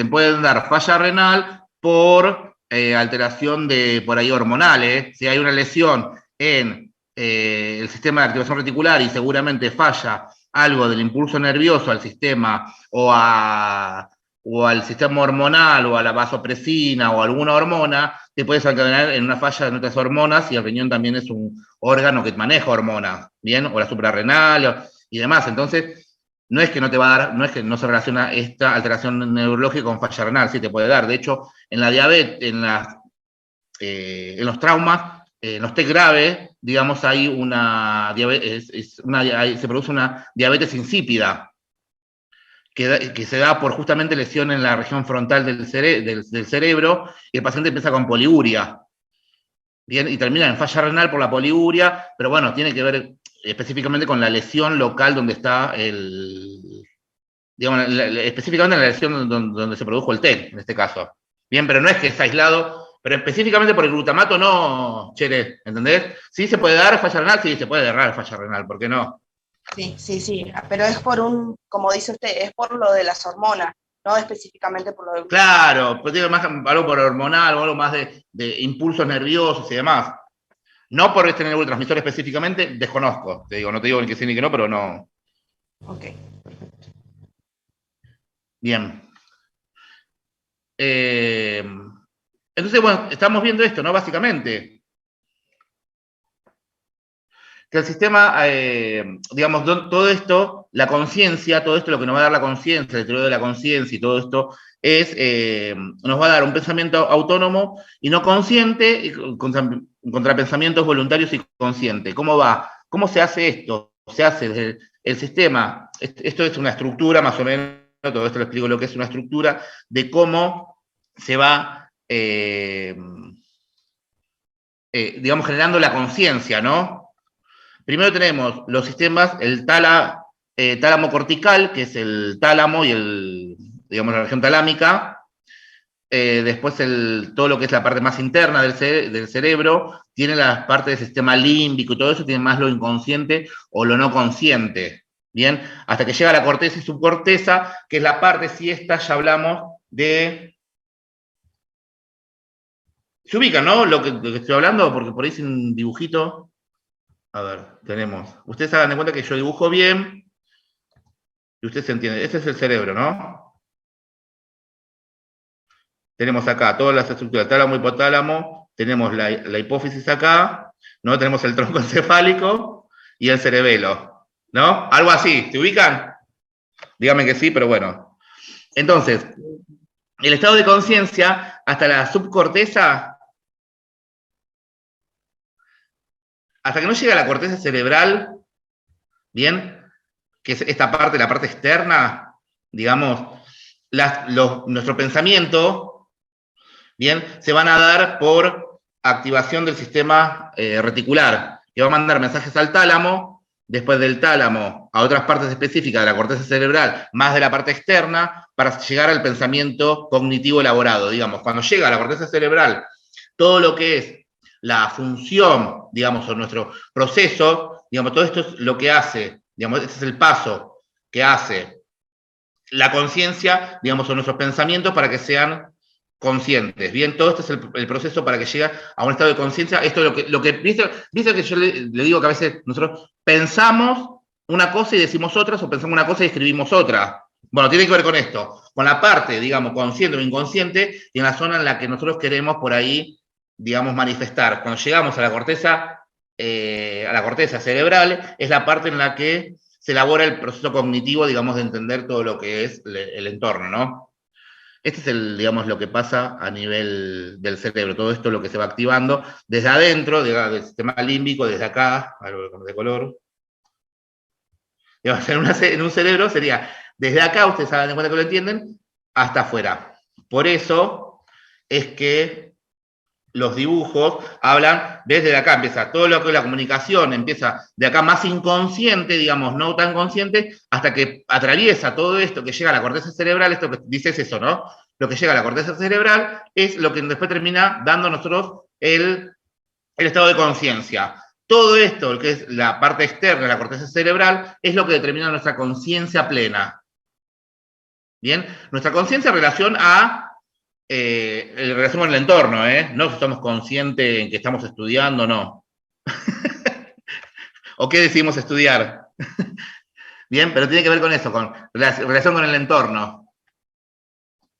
pueden dar falla renal por alteración de, por ahí, hormonal. Si hay una lesión en el sistema de activación reticular y seguramente falla algo del impulso nervioso al sistema o al sistema hormonal o a la vasopresina o alguna hormona, te puedes encadenar en una falla de otras hormonas, y el riñón también es un órgano que maneja hormonas, ¿bien? O la suprarrenal y demás. Entonces, no es que no te va a dar, no es que no se relaciona esta alteración neurológica con falla renal, sí te puede dar. De hecho, en la diabetes, en los traumas, en los TEC graves, digamos, hay una diabetes, se produce una diabetes insípida, que se da por justamente lesión en la región frontal del cerebro, y el paciente empieza con poliuria. Bien, y termina en falla renal por la poliuria, pero bueno, tiene que ver específicamente con la lesión local donde está digamos, específicamente en la lesión donde se produjo el TEC, en este caso. Bien, pero no es que es aislado, pero específicamente por el glutamato no, Chere, ¿entendés? Sí se puede dar falla renal, sí se puede dar falla renal, ¿por qué no? Sí, sí, sí, pero es por como dice usted, es por lo de las hormonas, no específicamente por lo del glutamato. Claro, pues tiene más algo por hormonal o algo más de impulsos nerviosos y demás. No por este neurotransmisor específicamente, desconozco. Te digo, no te digo ni que sí ni que no, pero no. Ok. Bien. Entonces, bueno, estamos viendo esto, ¿no? Básicamente, que el sistema, digamos, todo esto, la conciencia, todo esto, lo que nos va a dar la conciencia, el deterioro de la conciencia y todo esto, nos va a dar un pensamiento autónomo y no consciente, y contra pensamientos voluntarios y conscientes. ¿Cómo va? ¿Cómo se hace esto? Se hace desde el sistema, esto es una estructura más o menos, todo esto lo explico lo que es una estructura, de cómo se va, digamos, generando la conciencia, ¿no? Primero tenemos los sistemas, el tálamo cortical, que es el tálamo y digamos, la región talámica. Después todo lo que es la parte más interna del cerebro, tiene la parte del sistema límbico y todo eso, tiene más lo inconsciente o lo no consciente. Bien, hasta que llega la corteza y subcorteza, que es la parte, si esta ya hablamos de... Se ubica, ¿no? Lo que estoy hablando, porque por ahí sin dibujito. A ver, tenemos. Ustedes hagan de cuenta que yo dibujo bien y usted se entiende. Este es el cerebro, ¿no? Tenemos acá todas las estructuras, tálamo, hipotálamo, tenemos la hipófisis acá, ¿no? Tenemos el tronco encefálico y el cerebelo, ¿no? Algo así, ¿se ubican? Díganme que sí, pero bueno. Entonces, el estado de conciencia hasta la subcorteza, hasta que no llega a la corteza cerebral, ¿bien? Que es esta parte, la parte externa, digamos, nuestro pensamiento, ¿bien? Se van a dar por activación del sistema reticular, que va a mandar mensajes al tálamo, después del tálamo a otras partes específicas de la corteza cerebral, más de la parte externa, para llegar al pensamiento cognitivo elaborado. Digamos, cuando llega a la corteza cerebral, todo lo que es la función, digamos, o nuestro proceso, digamos, todo esto es lo que hace, digamos, ese es el paso que hace la conciencia, digamos, o nuestros pensamientos para que sean conscientes. Bien, todo este es el proceso para que llegue a un estado de conciencia. Esto es lo que viste que yo le digo que a veces nosotros pensamos una cosa y decimos otras, o pensamos una cosa y escribimos otra. Bueno, tiene que ver con esto, con la parte, digamos, consciente o inconsciente, y en la zona en la que nosotros queremos por ahí, digamos, manifestar. Cuando llegamos a la corteza cerebral, es la parte en la que se elabora el proceso cognitivo, digamos, de entender todo lo que es el entorno, ¿no? Este es digamos, lo que pasa a nivel del cerebro, todo esto es lo que se va activando desde adentro, del sistema límbico, desde acá, algo de color. Digamos, en un cerebro sería, desde acá, ustedes se dan cuenta que lo entienden, hasta afuera. Por eso es que los dibujos hablan desde acá, empieza todo lo que es la comunicación, empieza de acá más inconsciente, digamos, no tan consciente, hasta que atraviesa todo esto que llega a la corteza cerebral. Esto que dice es eso, ¿no? Lo que llega a la corteza cerebral es lo que después termina dando a nosotros el estado de conciencia. Todo esto, que es la parte externa de la corteza cerebral, es lo que determina nuestra conciencia plena. Bien, nuestra conciencia en relación a el relación con el entorno, no si estamos conscientes en que estamos estudiando, no. ¿O qué decidimos estudiar? Bien, pero tiene que ver con eso, con relación con el entorno.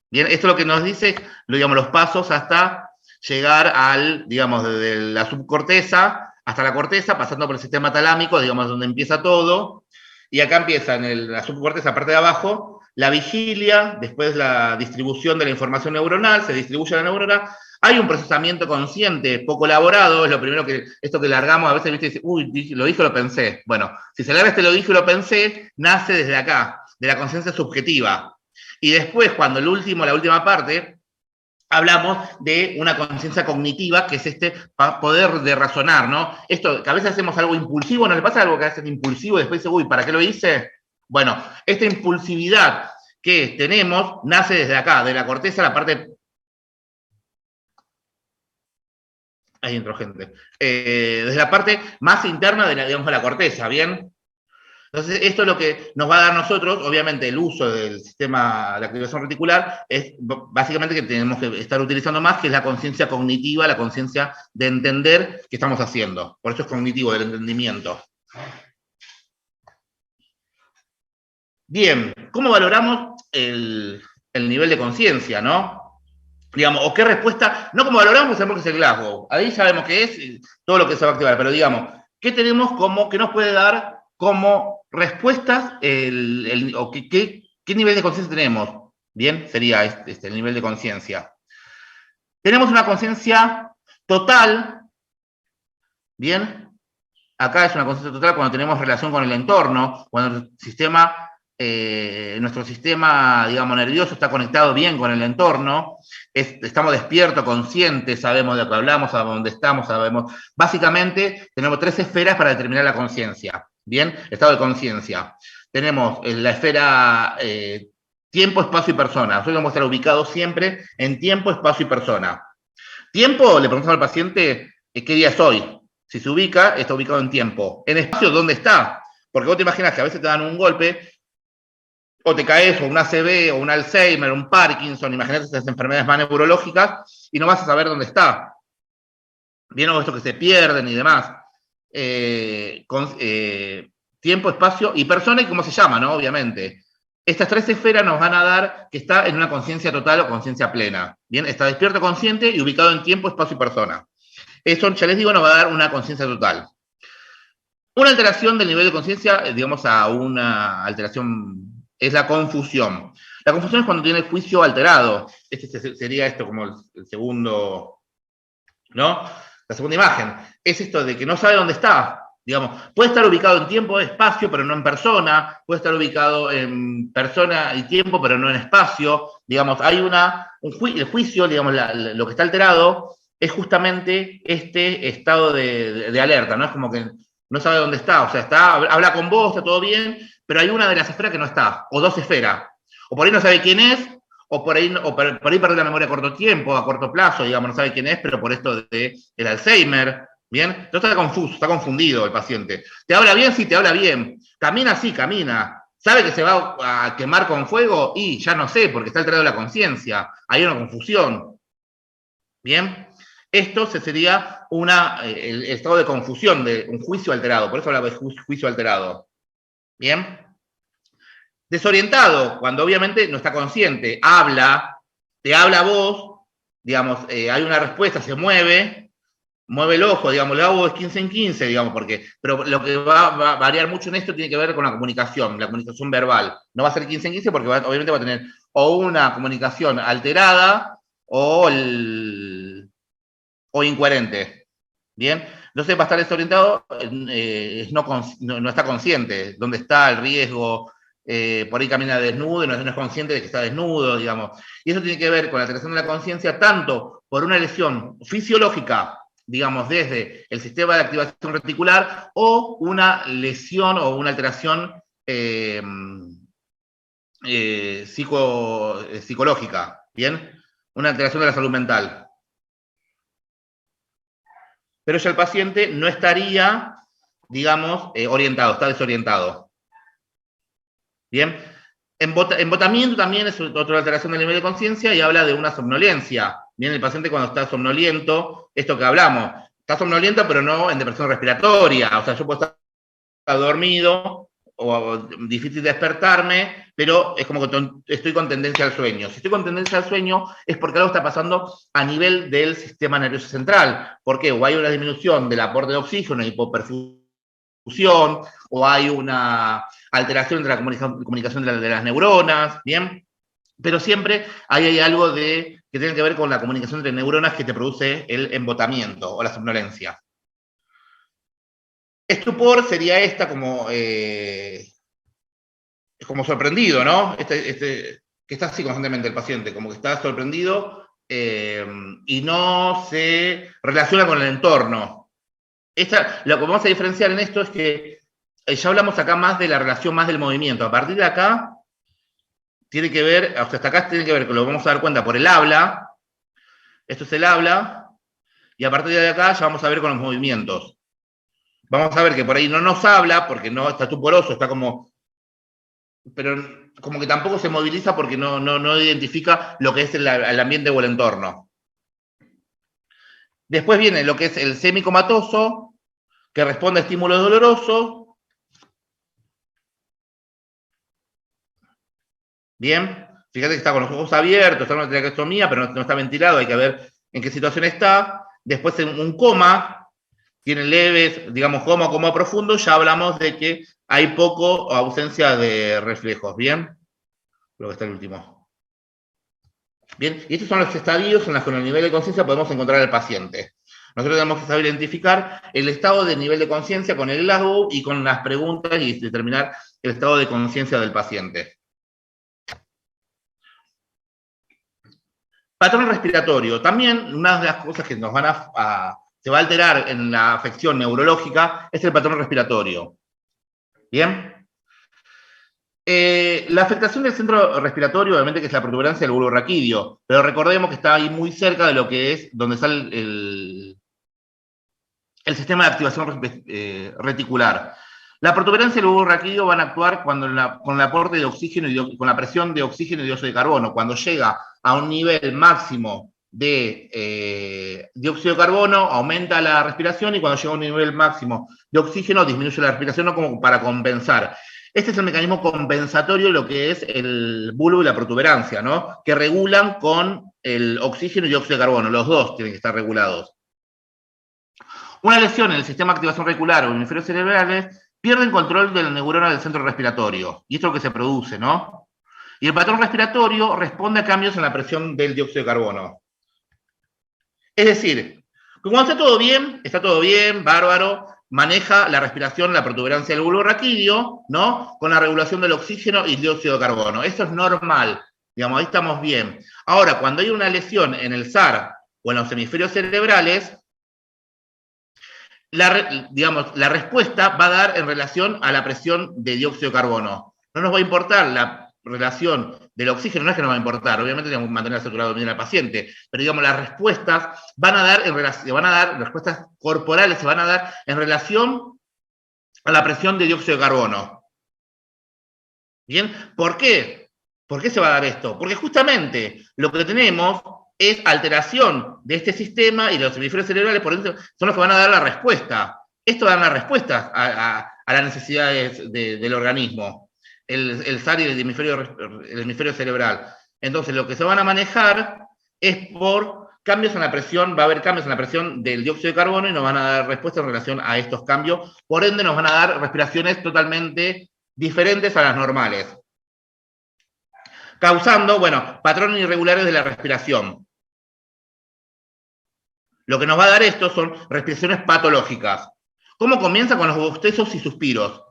Bien, esto es lo que nos dice, digamos, los pasos hasta llegar al, digamos, desde la subcorteza hasta la corteza, pasando por el sistema talámico, digamos, donde empieza todo, y acá empieza en la subcorteza, parte de abajo, la vigilia, después la distribución de la información neuronal, se distribuye la neurona, hay un procesamiento consciente poco elaborado, es lo primero que, esto que largamos, a veces, viste, dice, uy, lo dije o lo pensé. Bueno, si se larga lo dije o lo pensé, nace desde acá, de la conciencia subjetiva. Y después, cuando la última parte, hablamos de una conciencia cognitiva, que es este poder de razonar, ¿no? Esto, que a veces hacemos algo impulsivo, ¿no le pasa algo que hacen impulsivo y después dice, uy, ¿para qué lo hice? Bueno, esta impulsividad que tenemos nace desde acá, de la corteza, la parte... Ahí entró gente. Desde la parte más interna de la corteza, ¿bien? Entonces, esto es lo que nos va a dar a nosotros, obviamente, el uso del sistema de activación reticular, es básicamente que tenemos que estar utilizando más, que es la conciencia cognitiva, la conciencia de entender qué estamos haciendo. Por eso es cognitivo, del entendimiento. Bien, ¿cómo valoramos el nivel de conciencia, no? Digamos, o qué respuesta, no como valoramos, sabemos que es el Glasgow, ahí sabemos que es todo lo que se va a activar, pero digamos, ¿qué tenemos qué nos puede dar como respuestas, o qué nivel de conciencia tenemos? Bien, sería el nivel de conciencia. Tenemos una conciencia total, bien, acá es una conciencia total cuando tenemos relación con el entorno, cuando nuestro sistema, digamos, nervioso está conectado bien con el entorno, estamos despiertos, conscientes, sabemos de lo que hablamos, sabemos dónde estamos, sabemos. Básicamente, tenemos 3 esferas para determinar la conciencia. Bien, estado de conciencia. Tenemos la esfera tiempo, espacio y persona. Nosotros vamos a estar ubicados siempre en tiempo, espacio y persona. Tiempo, le preguntamos al paciente qué día es hoy. Si se ubica, está ubicado en tiempo. En espacio, ¿dónde está? Porque vos te imaginas que a veces te dan un golpe, o te caes, o un ACV, o un Alzheimer, un Parkinson, imagínate esas enfermedades más neurológicas, y no vas a saber dónde está. Bien, o esto que se pierden y demás. Tiempo, espacio y persona, y cómo se llama, ¿no? Obviamente. Estas 3 esferas nos van a dar que está en una conciencia total o conciencia plena. Bien, está despierto, consciente y ubicado en tiempo, espacio y persona. Eso, ya les digo, nos va a dar una conciencia total. Una alteración del nivel de conciencia, digamos, a una alteración, es la confusión. La confusión es cuando tiene el juicio alterado. Sería esto como el segundo, ¿no? La segunda imagen. Es esto de que no sabe dónde está. Digamos, puede estar ubicado en tiempo, espacio, pero no en persona. Puede estar ubicado en persona y tiempo, pero no en espacio. Digamos, hay el juicio, digamos, lo que está alterado es justamente este estado de alerta, ¿no? Es como que no sabe dónde está. O sea, habla con vos, está todo bien, pero hay una de las esferas que no está, o 2 esferas. O por ahí no sabe quién es, o por ahí perdió la memoria a corto tiempo, a corto plazo, digamos, no sabe quién es, pero por esto del Alzheimer, ¿bien? Entonces está confuso, está confundido el paciente. ¿Te habla bien? Sí, te habla bien. ¿Camina? Sí, camina. ¿Sabe que se va a quemar con fuego? Y ya no sé, porque está alterado la conciencia. Hay una confusión. ¿Bien? Esto sería el estado de confusión, de un juicio alterado. Por eso hablaba de juicio alterado. ¿Bien? Desorientado, cuando obviamente no está consciente. Te habla a vos, digamos, hay una respuesta, se mueve el ojo, digamos, el hago es 15 en 15, digamos, pero lo que va a variar mucho en esto tiene que ver con la comunicación verbal. No va a ser 15 en 15 porque obviamente va a tener o una comunicación alterada o incoherente. ¿Bien? Entonces va a estar desorientado, no está consciente dónde está el riesgo, por ahí camina desnudo y no es consciente de que está desnudo, digamos. Y eso tiene que ver con la alteración de la conciencia tanto por una lesión fisiológica, digamos, desde el sistema de activación reticular, o una lesión o una alteración psicológica, ¿bien? Una alteración de la salud mental. Pero ya el paciente no estaría, digamos, orientado, está desorientado. ¿Bien? Embotamiento también es otra alteración del nivel de conciencia y habla de una somnolencia. Bien, el paciente cuando está somnoliento, esto que hablamos, está somnoliento pero no en depresión respiratoria, o sea, yo puedo estar dormido o difícil despertarme, pero es como que estoy con tendencia al sueño. Si estoy con tendencia al sueño es porque algo está pasando a nivel del sistema nervioso central. ¿Por qué? O hay una disminución del aporte de oxígeno, hipoperfusión, o hay una alteración de la comunicación de las neuronas, ¿bien? Pero siempre hay algo que tiene que ver con la comunicación entre neuronas que te produce el embotamiento o la somnolencia. Estupor sería como sorprendido, ¿no? Que está así constantemente el paciente, como que está sorprendido y no se relaciona con el entorno. Lo que vamos a diferenciar en esto es que ya hablamos acá más de la relación, más del movimiento. A partir de acá, tiene que ver, hasta acá tiene que ver, que lo vamos a dar cuenta por el habla. Esto es el habla. Y a partir de acá ya vamos a ver con los movimientos. Vamos a ver que por ahí no nos habla, porque no está estuporoso, está como... Pero como que tampoco se moviliza porque no identifica lo que es el ambiente o el entorno. Después viene lo que es el semicomatoso, que responde a estímulos dolorosos. Bien, fíjate que está con los ojos abiertos, está en una traqueostomía, pero no está ventilado, hay que ver en qué situación está. Después en un coma, tiene leves, digamos, coma profundo, ya hablamos de que hay poco o ausencia de reflejos, ¿bien? Creo que está el último. Bien, y estos son los estadios en los que con el nivel de conciencia podemos encontrar al paciente. Nosotros tenemos que saber identificar el estado de nivel de conciencia con el Glasgow y con las preguntas y determinar el estado de conciencia del paciente. Patrón respiratorio. También una de las cosas que nos se va a alterar en la afección neurológica es el patrón respiratorio. ¿Bien? La afectación del centro respiratorio, obviamente, que es la protuberancia del bulbo raquídeo, pero recordemos que está ahí muy cerca de lo que es donde está el sistema de activación reticular. La protuberancia del bulbo raquídeo van a actuar con el aporte de oxígeno y con la presión de oxígeno y dióxido de carbono. Cuando llega a un nivel máximo de dióxido de carbono, aumenta la respiración, y cuando llega a un nivel máximo de oxígeno, disminuye la respiración, ¿no? Como para compensar. Este es el mecanismo compensatorio de lo que es el bulbo y la protuberancia, ¿no? Que regulan con el oxígeno y dióxido de carbono. Los dos tienen que estar regulados. Una lesión en el sistema de activación reticular o en hemisferios cerebrales pierden control de la neurona del centro respiratorio. Y esto es lo que se produce, ¿no? Y el patrón respiratorio responde a cambios en la presión del dióxido de carbono. Es decir, cuando está todo bien, bárbaro, maneja la respiración, la protuberancia del bulbo raquídeo, ¿no? Con la regulación del oxígeno y el dióxido de carbono. Eso es normal, digamos, ahí estamos bien. Ahora, cuando hay una lesión en el SAR o en los hemisferios cerebrales, la respuesta va a dar en relación a la presión de dióxido de carbono. No nos va a importar la relación del oxígeno, no es que nos va a importar, obviamente tenemos que mantener saturado bien al paciente, pero digamos, las respuestas respuestas corporales se van a dar en relación a la presión de dióxido de carbono. ¿Bien? ¿Por qué? ¿Por qué se va a dar esto? Porque justamente lo que tenemos es alteración de este sistema y los hemisferios cerebrales, por ende, son los que van a dar la respuesta. Esto da la respuesta a las necesidades del organismo, el SAR y el hemisferio cerebral. Entonces, lo que se van a manejar es por cambios en la presión, va a haber cambios en la presión del dióxido de carbono y nos van a dar respuesta en relación a estos cambios, por ende nos van a dar respiraciones totalmente diferentes a las normales, causando, bueno, patrones irregulares de la respiración. Lo que nos va a dar esto son respiraciones patológicas. ¿Cómo comienza? Con los bostezos y suspiros.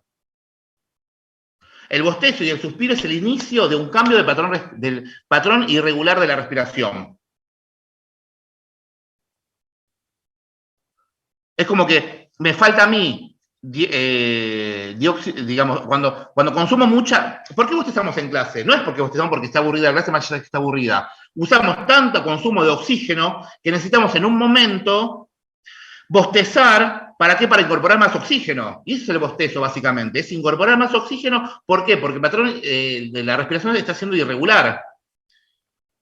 El bostezo y el suspiro es el inicio de un cambio de del patrón irregular de la respiración. Es como que me falta a mí, digamos, cuando consumo mucha... ¿Por qué bostezamos en clase? No es porque bostezamos porque está aburrida la clase, más allá de que está aburrida. Usamos tanto consumo de oxígeno que necesitamos en un momento bostezar. ¿Para qué? Para incorporar más oxígeno. Y eso es el bostezo, básicamente. Es incorporar más oxígeno. ¿Por qué? Porque el patrón de la respiración está siendo irregular.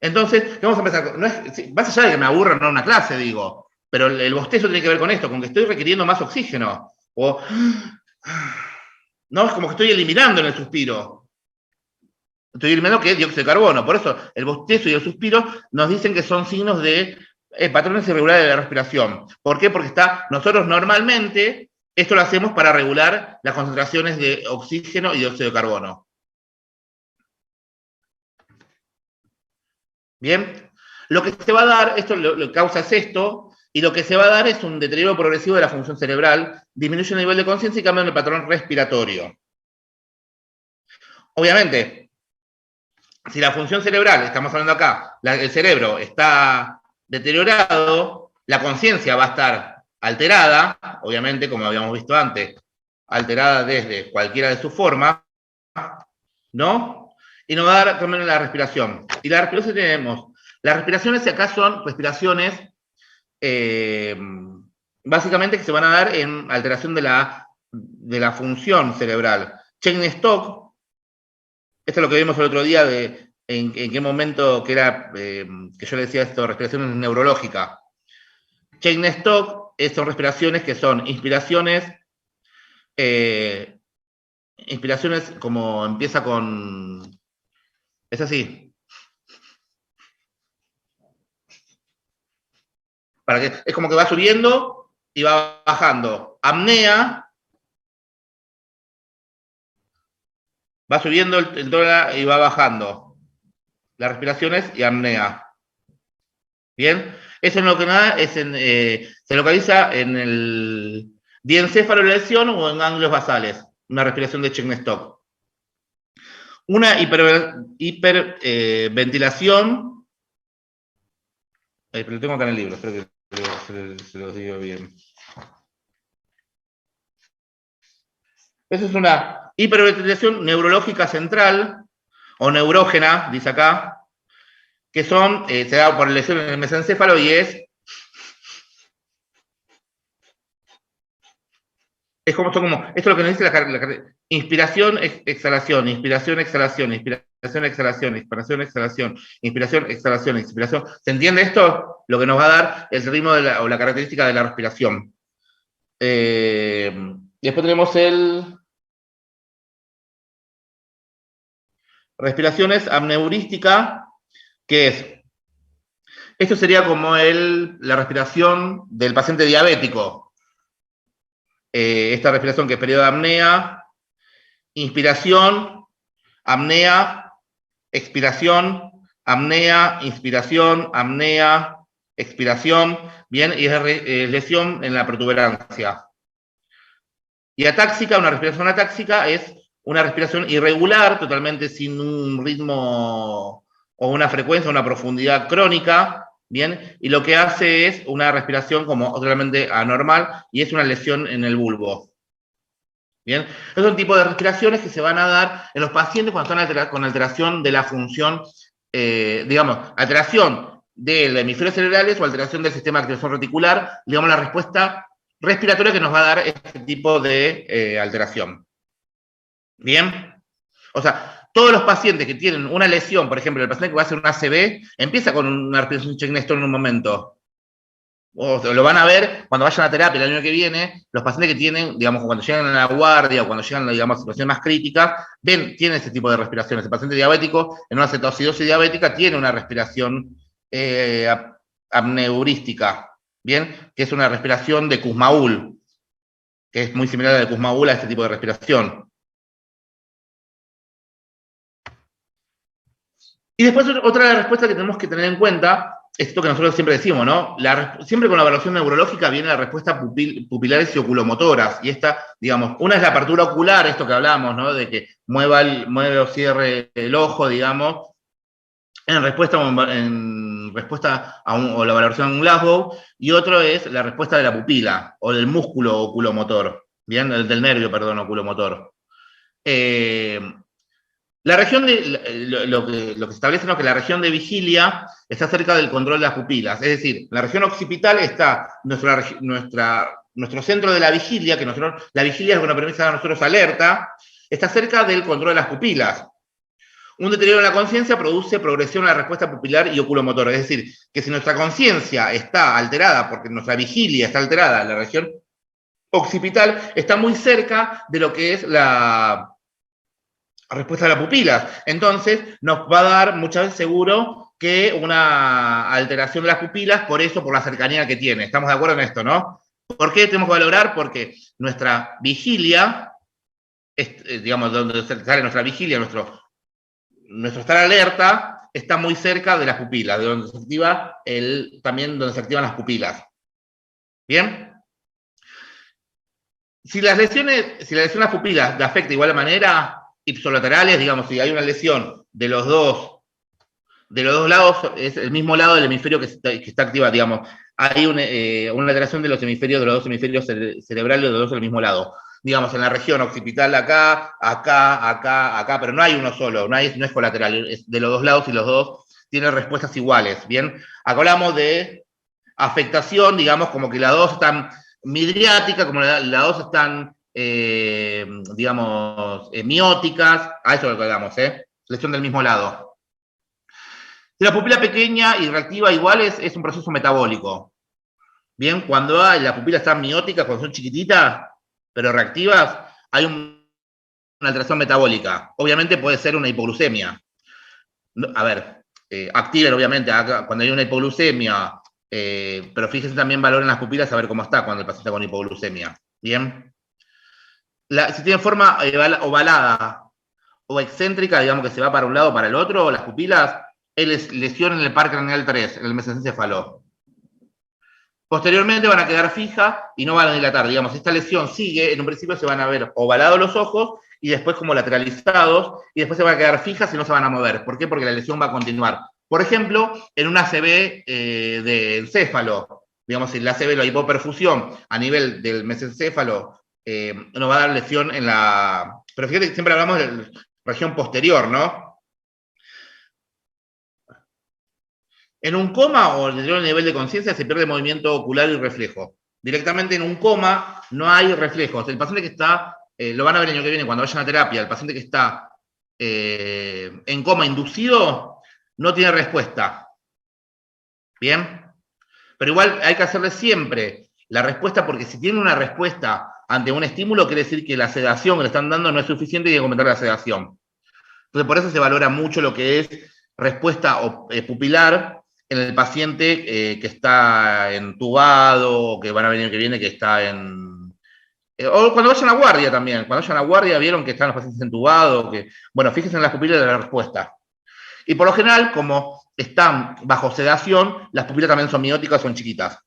Entonces, vamos a empezar. No es, más allá de que me aburra no una clase, digo. Pero el bostezo tiene que ver con esto, con que estoy requiriendo más oxígeno. O, no, es como que estoy eliminando en el suspiro. Estoy eliminando que es dióxido de carbono. Por eso el bostezo y el suspiro nos dicen que son signos de patrones irregulares de la respiración. ¿Por qué? Porque nosotros normalmente, esto lo hacemos para regular las concentraciones de oxígeno y dióxido de carbono. Bien, lo que se va a dar, esto lo que causa es esto, y lo que se va a dar es un deterioro progresivo de la función cerebral, disminuye el nivel de conciencia y cambia el patrón respiratorio. Obviamente, si la función cerebral, estamos hablando acá, el cerebro está deteriorado, la conciencia va a estar alterada, obviamente, como habíamos visto antes, alterada desde cualquiera de sus formas, ¿no? Y nos va a dar también la respiración. Y la respiración tenemos, las respiraciones acá son respiraciones básicamente que se van a dar en alteración de la función cerebral. Cheyne-Stokes, esto es lo que vimos el otro día de en qué momento que era, que yo le decía esto, respiración neurológica. Cheyne-Stokes son respiraciones que son inspiraciones como empieza con, es así. Es como que va subiendo y va bajando. Apnea, va subiendo el tono y va bajando. Las respiraciones y apnea. Bien, eso es lo que nada se localiza en el diencéfalo-lesión o en ganglios basales, una respiración de Cheyne-Stokes. Una hiperventilación, pero lo tengo acá en el libro, espero que se los digo bien. Eso es una hiperventilación neurológica central, o neurógena, dice acá, que se da por lesión en el mesencéfalo y es como, esto es lo que nos dice la inspiración, exhalación, inspiración, exhalación, inspiración, exhalación, inspiración, exhalación, inspiración, exhalación, inspiración. ¿Se entiende esto? Lo que nos va a dar el ritmo o la característica de la respiración. Después tenemos respiraciones amneurística, que esto sería como la respiración del paciente diabético. Esta respiración que es periodo de apnea, inspiración, apnea, expiración, apnea, inspiración, apnea, expiración, bien, y es lesión en la protuberancia. Y atáxica, una respiración atáxica es una respiración irregular, totalmente sin un ritmo o una frecuencia, una profundidad crónica, ¿bien? Y lo que hace es una respiración como totalmente anormal y es una lesión en el bulbo. ¿Bien? Es un tipo de respiraciones que se van a dar en los pacientes cuando están con alteración de la función, digamos, alteración del hemisferio cerebrales o alteración del sistema de activación reticular, digamos, la respuesta respiratoria que nos va a dar este tipo de alteración. ¿Bien? O sea, todos los pacientes que tienen una lesión, por ejemplo, el paciente que va a hacer una ACV, empieza con una respiración check-Nestor en un momento. O lo van a ver cuando vayan a terapia el año que viene, los pacientes que tienen, digamos, cuando llegan a la guardia o cuando llegan, digamos, a situaciones más críticas, tienen ese tipo de respiraciones. El paciente diabético, en una cetoacidosis diabética, tiene una respiración apneurística, ¿bien? Que es una respiración de Kussmaul, que es muy similar a la de Kussmaul a este tipo de respiración. Y después otra respuesta que tenemos que tener en cuenta, esto que nosotros siempre decimos, ¿no? Siempre con la evaluación neurológica viene la respuesta pupilares y oculomotoras, y esta, digamos, una es la apertura ocular, esto que hablamos, ¿no? De que mueve o cierre el ojo, digamos, en respuesta o la valoración en Glasgow, y otro es la respuesta de la pupila, o del músculo oculomotor, ¿bien? Del nervio, perdón, oculomotor. La región lo que se establece es que la región de vigilia está cerca del control de las pupilas, es decir, en la región occipital está nuestro centro de la vigilia, que la vigilia es lo que nos permite dar a nosotros alerta, está cerca del control de las pupilas. Un deterioro en la conciencia produce progresión en la respuesta pupilar y oculomotor, es decir, que si nuestra conciencia está alterada, porque nuestra vigilia está alterada, la región occipital está muy cerca de lo que es la respuesta de las pupilas. Entonces, nos va a dar muchas veces seguro que una alteración de las pupilas, por la cercanía que tiene. ¿Estamos de acuerdo en esto, no? ¿Por qué tenemos que valorar? Porque nuestra vigilia, digamos, donde sale nuestra vigilia, nuestro estar alerta, está muy cerca de las pupilas, de donde se activa también donde se activan las pupilas. ¿Bien? Si la lesión a las pupilas le afecta de igual manera, ipsolaterales, digamos, si hay una lesión de los dos lados, es el mismo lado del hemisferio que está activa, digamos, hay una alteración de los dos hemisferios cerebrales de los dos del mismo lado. Digamos, en la región occipital acá, pero no hay uno solo, no es colateral, es de los dos lados y los dos tienen respuestas iguales, ¿bien? Acá hablamos de afectación, digamos, como que las dos están midriáticas, como las dos están digamos, mióticas, a eso es lo que hablamos, lesión del mismo lado. Si la pupila pequeña y reactiva igual es un proceso metabólico. Bien, cuando la pupila está miótica, cuando son chiquititas, pero reactivas, hay una alteración metabólica. Obviamente puede ser una hipoglucemia. A ver, activen obviamente cuando hay una hipoglucemia, pero fíjense también valoren las pupilas a ver cómo está cuando el paciente está con hipoglucemia. Bien. Si tiene forma ovalada o excéntrica, digamos que se va para un lado o para el otro, las pupilas, es lesión en el par craneal 3, en el mesencéfalo. Posteriormente van a quedar fijas y no van a dilatar. Digamos, esta lesión sigue, en un principio se van a ver ovalados los ojos y después como lateralizados, y después se van a quedar fijas y no se van a mover. ¿Por qué? Porque la lesión va a continuar. Por ejemplo, en una ACV de encéfalo, digamos, si la ACV, la hipoperfusión a nivel del mesencéfalo, nos va a dar lesión en la... Pero fíjate que siempre hablamos de la región posterior, ¿no? En un coma o deterioro del nivel de conciencia se pierde movimiento ocular y reflejo. Directamente en un coma no hay reflejos. El paciente que está, lo van a ver el año que viene cuando vayan a terapia, el paciente que está en coma inducido no tiene respuesta. ¿Bien? Pero igual hay que hacerle siempre la respuesta, porque si tiene una respuesta ante un estímulo, quiere decir que la sedación que le están dando no es suficiente y hay que aumentar la sedación. Entonces, por eso se valora mucho lo que es respuesta pupilar en el paciente que está entubado, o que van a venir que viene, que está en... o cuando vayan a guardia también. Cuando vayan a guardia, vieron que están los pacientes entubados. Bueno, fíjense en las pupilas de la respuesta. Y por lo general, como están bajo sedación, las pupilas también son mióticas, son chiquitas.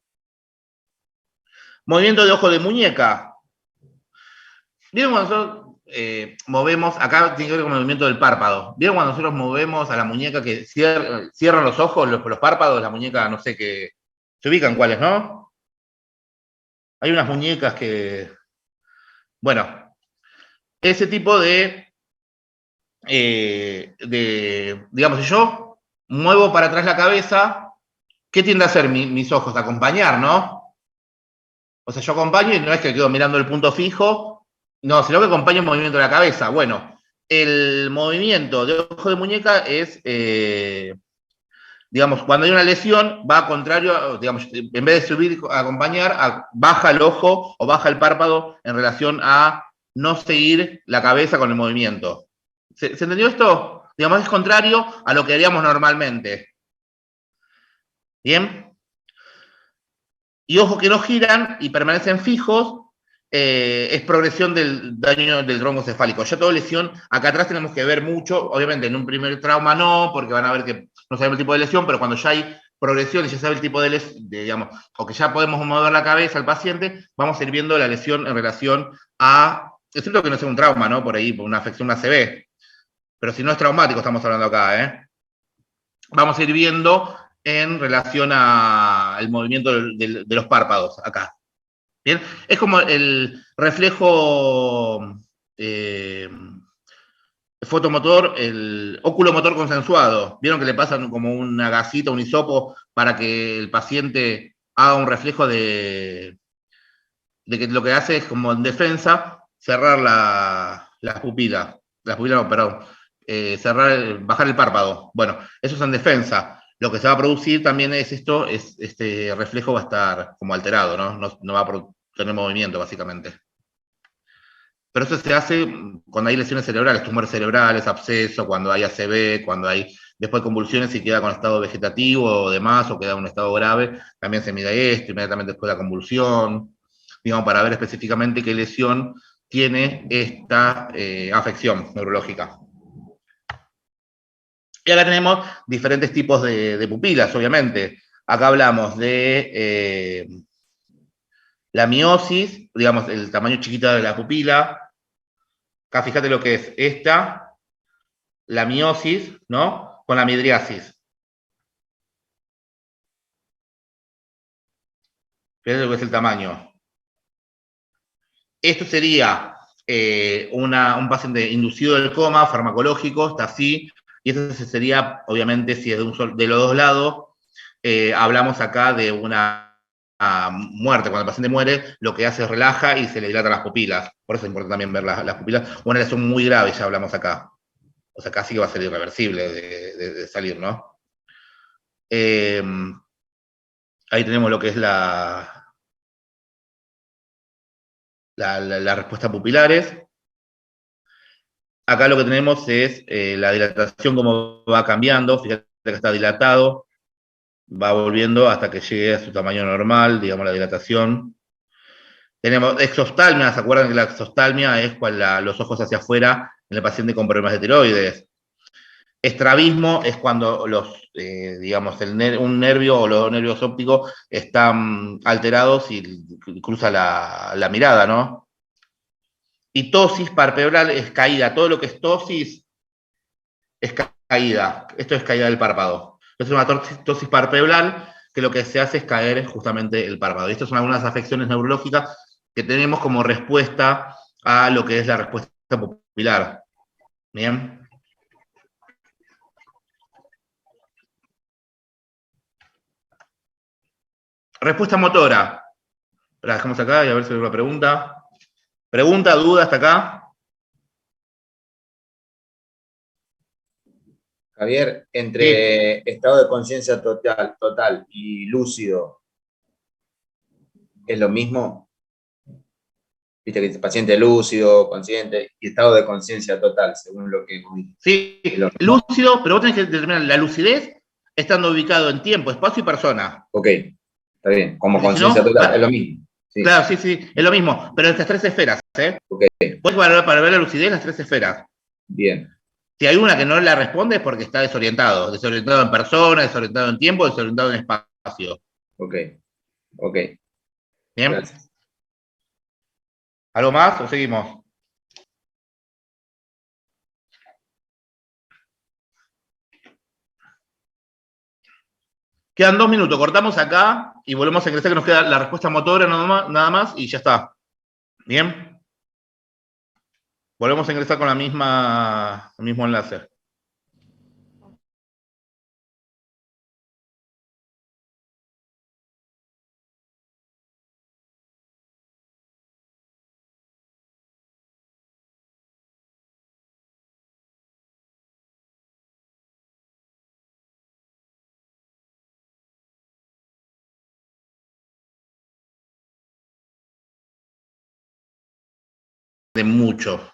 Movimiento de ojo de muñeca. ¿Vieron cuando nosotros movemos, acá tiene que ver con el movimiento del párpado? ¿Vieron cuando nosotros movemos a la muñeca que cierran los ojos, los párpados, la muñeca, no sé qué, se ubican cuáles, ¿no? Hay unas muñecas que, bueno, ese tipo digamos, si yo muevo para atrás la cabeza, ¿qué tiende a hacer mis ojos? Acompañar, ¿no? O sea, yo acompaño y no es que quedo mirando el punto fijo, no, sino que acompaño el movimiento de la cabeza. Bueno, el movimiento de ojo de muñeca es, digamos, cuando hay una lesión, va a contrario, digamos, en vez de subir, acompañar, baja el ojo o baja el párpado en relación a no seguir la cabeza con el movimiento. ¿Se entendió esto? Digamos, es contrario a lo que haríamos normalmente. ¿Bien? Y ojo que no giran y permanecen fijos, es progresión del daño del tronco cefálico. Ya toda lesión, acá atrás tenemos que ver mucho, obviamente en un primer trauma no, porque van a ver que no sabemos el tipo de lesión, pero cuando ya hay progresión y ya sabe el tipo de lesión, digamos, o que ya podemos mover la cabeza al paciente, vamos a ir viendo la lesión en relación a, es cierto que no sea un trauma, ¿no? Por ahí, por una afección, una ACV, pero si no es traumático estamos hablando acá, ¿eh? Vamos a ir viendo en relación al movimiento de los párpados acá. ¿Bien? Es como el reflejo fotomotor, el oculomotor consensuado. ¿Vieron que le pasan como una gasita, un hisopo, para que el paciente haga un reflejo de que lo que hace es, como en defensa, cerrar las pupilas. Las pupilas no, perdón. Bajar el párpado. Bueno, eso es en defensa. Lo que se va a producir también es esto, este reflejo va a estar como alterado, ¿no? No va a tener movimiento, básicamente. Pero eso se hace cuando hay lesiones cerebrales, tumores cerebrales, absceso, cuando hay ACV, cuando hay después convulsiones y queda con estado vegetativo o demás, o queda en un estado grave, también se mide esto, inmediatamente después de la convulsión, digamos, para ver específicamente qué lesión tiene esta afección neurológica. Y acá tenemos diferentes tipos de pupilas, obviamente. Acá hablamos de la miosis, digamos, el tamaño chiquito de la pupila. Acá fíjate lo que es esta, la miosis, ¿no? Con la midriasis. Fíjate lo que es el tamaño. Esto sería un paciente inducido del coma, farmacológico, está así, y esto sería, obviamente, si es de los dos lados, hablamos acá de una muerte. Cuando el paciente muere, lo que hace es relaja y se le dilatan las pupilas. Por eso es importante también ver las pupilas. Una lesión muy grave, ya hablamos acá. O sea, casi que va a ser irreversible de salir, ¿no? Ahí tenemos lo que es la respuesta pupilares. Acá lo que tenemos es la dilatación, cómo va cambiando. Fíjate que está dilatado, va volviendo hasta que llegue a su tamaño normal, digamos, la dilatación. Tenemos exoftalmia, ¿se acuerdan que la exoftalmia es cuando los ojos hacia afuera en el paciente con problemas de tiroides? Estrabismo es cuando digamos, un nervio o los nervios ópticos están alterados y cruza la mirada, ¿no? Y tosis palpebral es caída. Todo lo que es tosis es caída. Esto es caída del párpado. Es una tosis palpebral que lo que se hace es caer justamente el párpado. Y estas son algunas afecciones neurológicas que tenemos como respuesta a lo que es la respuesta pupilar. Bien. Respuesta motora. La dejamos acá y a ver si hay una pregunta. ¿Pregunta, duda hasta acá? Javier, entre estado de conciencia total y lúcido, ¿es lo mismo? Viste que es paciente lúcido, consciente, y estado de conciencia total, según lo que vi. Sí, lúcido, pero vos tenés que determinar la lucidez estando ubicado en tiempo, espacio y persona. Ok, está bien, como conciencia total, es lo mismo. Sí. Claro, sí, es lo mismo, pero estas tres esferas, ¿eh? Ok. Puedes para ver la lucidez las tres esferas. Bien. Si hay una que no la responde es porque está desorientado en persona, desorientado en tiempo, desorientado en espacio. Ok. Bien. Gracias. ¿Algo más o seguimos? Quedan 2 minutos, cortamos acá y volvemos a ingresar, que nos queda la respuesta motora nada más y ya está. Bien. Volvemos a ingresar con el mismo enlace. de mucho.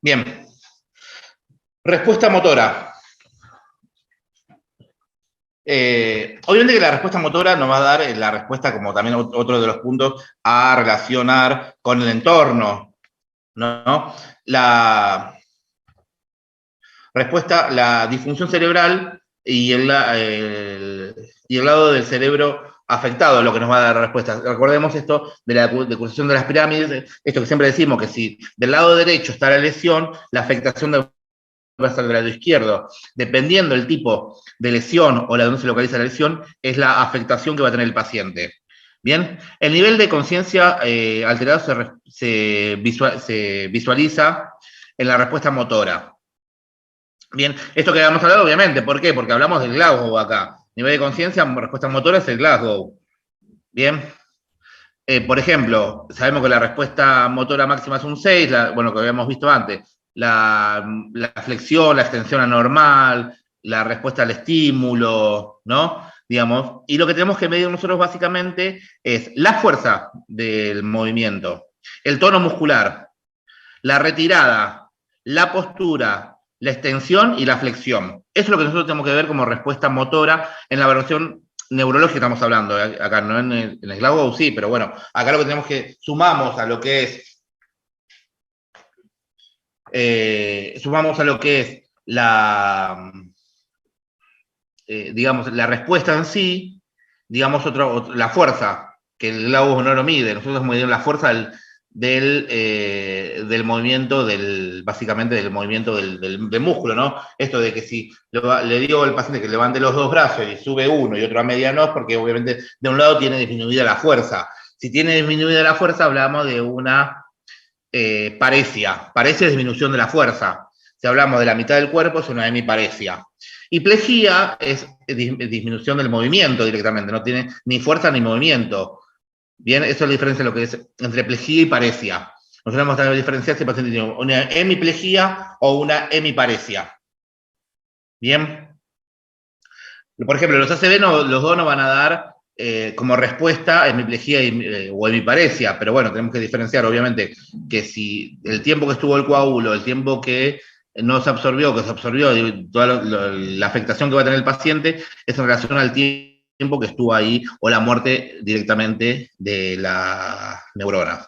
Bien. Respuesta motora. Obviamente que la respuesta motora nos va a dar la respuesta, como también otro de los puntos, a relacionar con el entorno, ¿no? La respuesta, la disfunción cerebral y el lado del cerebro afectado es lo que nos va a dar la respuesta. Recordemos esto de la decursación de las pirámides, esto que siempre decimos, que si del lado derecho está la lesión, la afectación va a estar del lado izquierdo. Dependiendo del tipo de lesión o la donde se localiza la lesión, es la afectación que va a tener el paciente. Bien, el nivel de conciencia alterado se visualiza en la respuesta motora. Bien, esto que habíamos hablado, obviamente, ¿por qué? Porque hablamos del Glasgow acá. Nivel de conciencia, respuesta motora es el Glasgow. Bien. Por ejemplo, sabemos que la respuesta motora máxima es un 6, bueno, que habíamos visto antes. La flexión, la extensión anormal, la respuesta al estímulo, ¿no? Digamos, y lo que tenemos que medir nosotros básicamente es la fuerza del movimiento, el tono muscular, la retirada, la postura, la extensión y la flexión. Eso es lo que nosotros tenemos que ver como respuesta motora en la evaluación neurológica estamos hablando. Acá no en el Glasgow, sí, pero bueno, acá lo que tenemos que sumamos a lo que es la, digamos, la respuesta en sí, digamos, la fuerza, que el Glasgow no lo mide. Nosotros medimos la fuerza del movimiento, básicamente del movimiento del músculo, ¿no? Esto de que si le digo al paciente que levante los dos brazos y sube uno y otro a media no, porque obviamente de un lado tiene disminuida la fuerza. Si tiene disminuida la fuerza, hablamos de una paresia es disminución de la fuerza. Si hablamos de la mitad del cuerpo, es una hemiparesia. Y plejía es disminución del movimiento directamente, no tiene ni fuerza ni movimiento. Bien, eso es la diferencia de lo que es entre plejía y paresia. Nosotros vamos a diferenciar si el paciente tiene una hemiplejía o una hemiparesia. Bien. Por ejemplo, los ACV los dos nos van a dar como respuesta hemiplejía o hemiparesia, pero bueno, tenemos que diferenciar, obviamente, que si el tiempo que estuvo el coágulo, el tiempo que no se absorbió, toda la afectación que va a tener el paciente, es en relación al tiempo que estuvo ahí, o la muerte directamente de la neurona.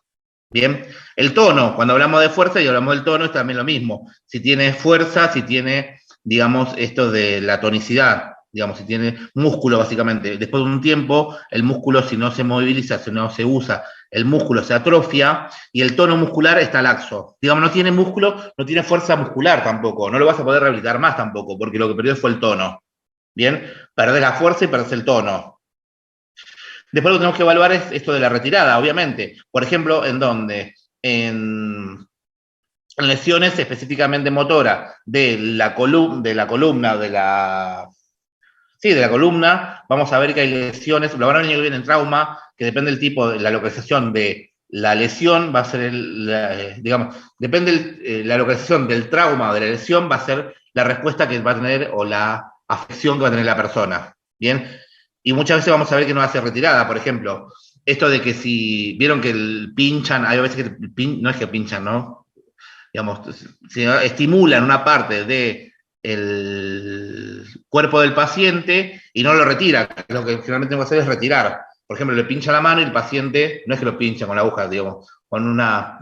Bien, el tono, cuando hablamos de fuerza y hablamos del tono, es también lo mismo. Si tiene fuerza, si tiene, digamos, esto de la tonicidad, digamos, si tiene músculo, básicamente. Después de un tiempo, el músculo, si no se moviliza, si no se usa, el músculo se atrofia y el tono muscular está laxo. Digamos, no tiene músculo, no tiene fuerza muscular tampoco, no lo vas a poder rehabilitar más tampoco, porque lo que perdió fue el tono. Bien, perdés la fuerza y perdés el tono. Después lo que tenemos que evaluar es esto de la retirada, obviamente. Por ejemplo, ¿en dónde? En lesiones específicamente motoras de la columna, vamos a ver que hay lesiones, lo van a venir bien en trauma, que depende del tipo, de la localización de la lesión, va a ser, digamos, depende la localización del trauma o de la lesión, va a ser la respuesta que va a tener o la afección que va a tener la persona. Bien, y muchas veces vamos a ver que no hace retirada, por ejemplo, esto de que si vieron que pinchan, hay veces que no es que pinchan, ¿no? Digamos, si estimulan una parte del cuerpo del paciente y no lo retira, lo que generalmente tengo que hacer es retirar. Por ejemplo, le pincha la mano y el paciente, no es que lo pincha con la aguja, digamos, con una,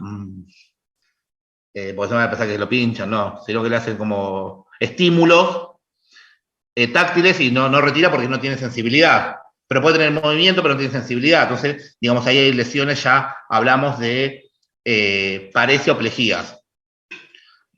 porque se van a pensar que lo pinchan, no, sino que le hacen como estímulos táctiles y no retira porque no tiene sensibilidad. Pero puede tener movimiento, pero no tiene sensibilidad. Entonces, digamos, ahí hay lesiones, ya hablamos de paresia o plejías.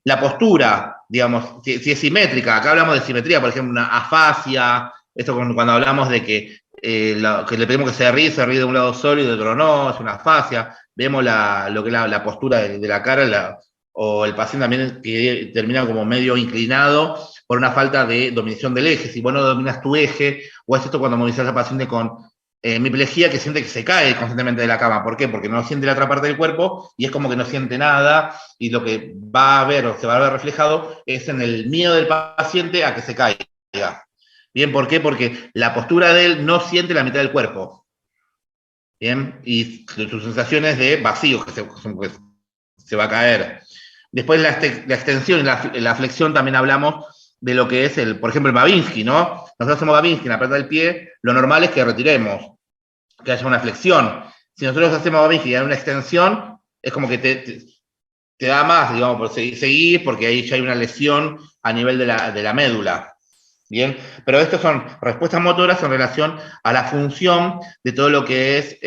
La postura, digamos, si es simétrica, acá hablamos de simetría, por ejemplo, una afasia, esto cuando hablamos de que le pedimos que se ríe de un lado solo y de otro no, es una afasia. Vemos lo que es la postura de la cara, o el paciente también que termina como medio inclinado por una falta de dominación del eje. Si vos no dominas tu eje, o es esto cuando movilizás al paciente con hemiplejía, que siente que se cae constantemente de la cama. ¿Por qué? Porque no siente la otra parte del cuerpo y es como que no siente nada, y lo que va a ver o se va a ver reflejado es en el miedo del paciente a que se caiga. Bien, ¿por qué? Porque la postura de él no siente la mitad del cuerpo. Bien, y sus sensaciones de vacío, que se va a caer. Después la extensión y la flexión también hablamos de lo que es, por ejemplo, el Babinski, ¿no? Nosotros hacemos Babinski en la planta del pie, lo normal es que retiremos, que haya una flexión. Si nosotros hacemos Babinski y hay una extensión, es como que te da más, digamos, por seguir, porque ahí ya hay una lesión a nivel de la médula. Bien, pero estas son respuestas motoras en relación a la función de todo lo que es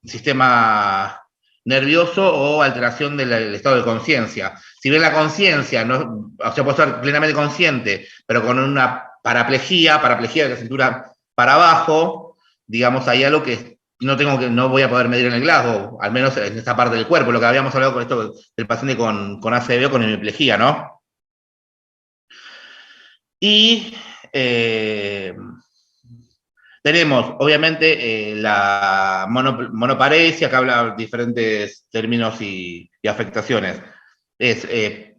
sistema nervioso o alteración del estado de conciencia. Si bien la conciencia, o sea, puede estar plenamente consciente, pero con una paraplegia de la cintura para abajo, digamos, hay algo que no voy a poder medir en el Glasgow, al menos en esta parte del cuerpo, lo que habíamos hablado con esto del paciente con ACV o con hemiplegia, ¿no? Y tenemos, obviamente, la monoparesia, que habla de diferentes términos y afectaciones. Es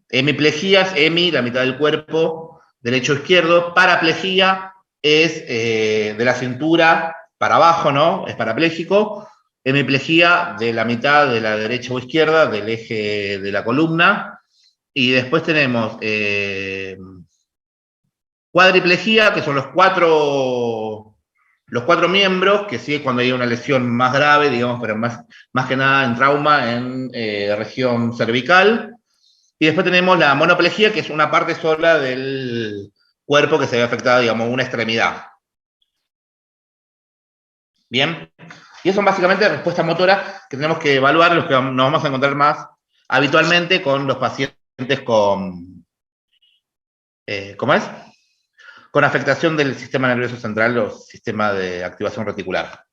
hemiplegia, la mitad del cuerpo, derecho o izquierdo. Paraplegia es de la cintura para abajo, ¿no? Es parapléjico. Hemiplegia de la mitad de la derecha o izquierda, del eje de la columna. Y después tenemos cuadriplegia, que son los cuatro miembros, que sí es cuando hay una lesión más grave, digamos, pero más que nada en trauma en región cervical. Y después tenemos la monoplegia, que es una parte sola del cuerpo que se ve afectada, digamos, una extremidad. Bien. Y eso son básicamente respuestas motoras que tenemos que evaluar, los que nos vamos a encontrar más habitualmente con los pacientes con... ¿cómo es? Con afectación del sistema nervioso central o sistema de activación reticular.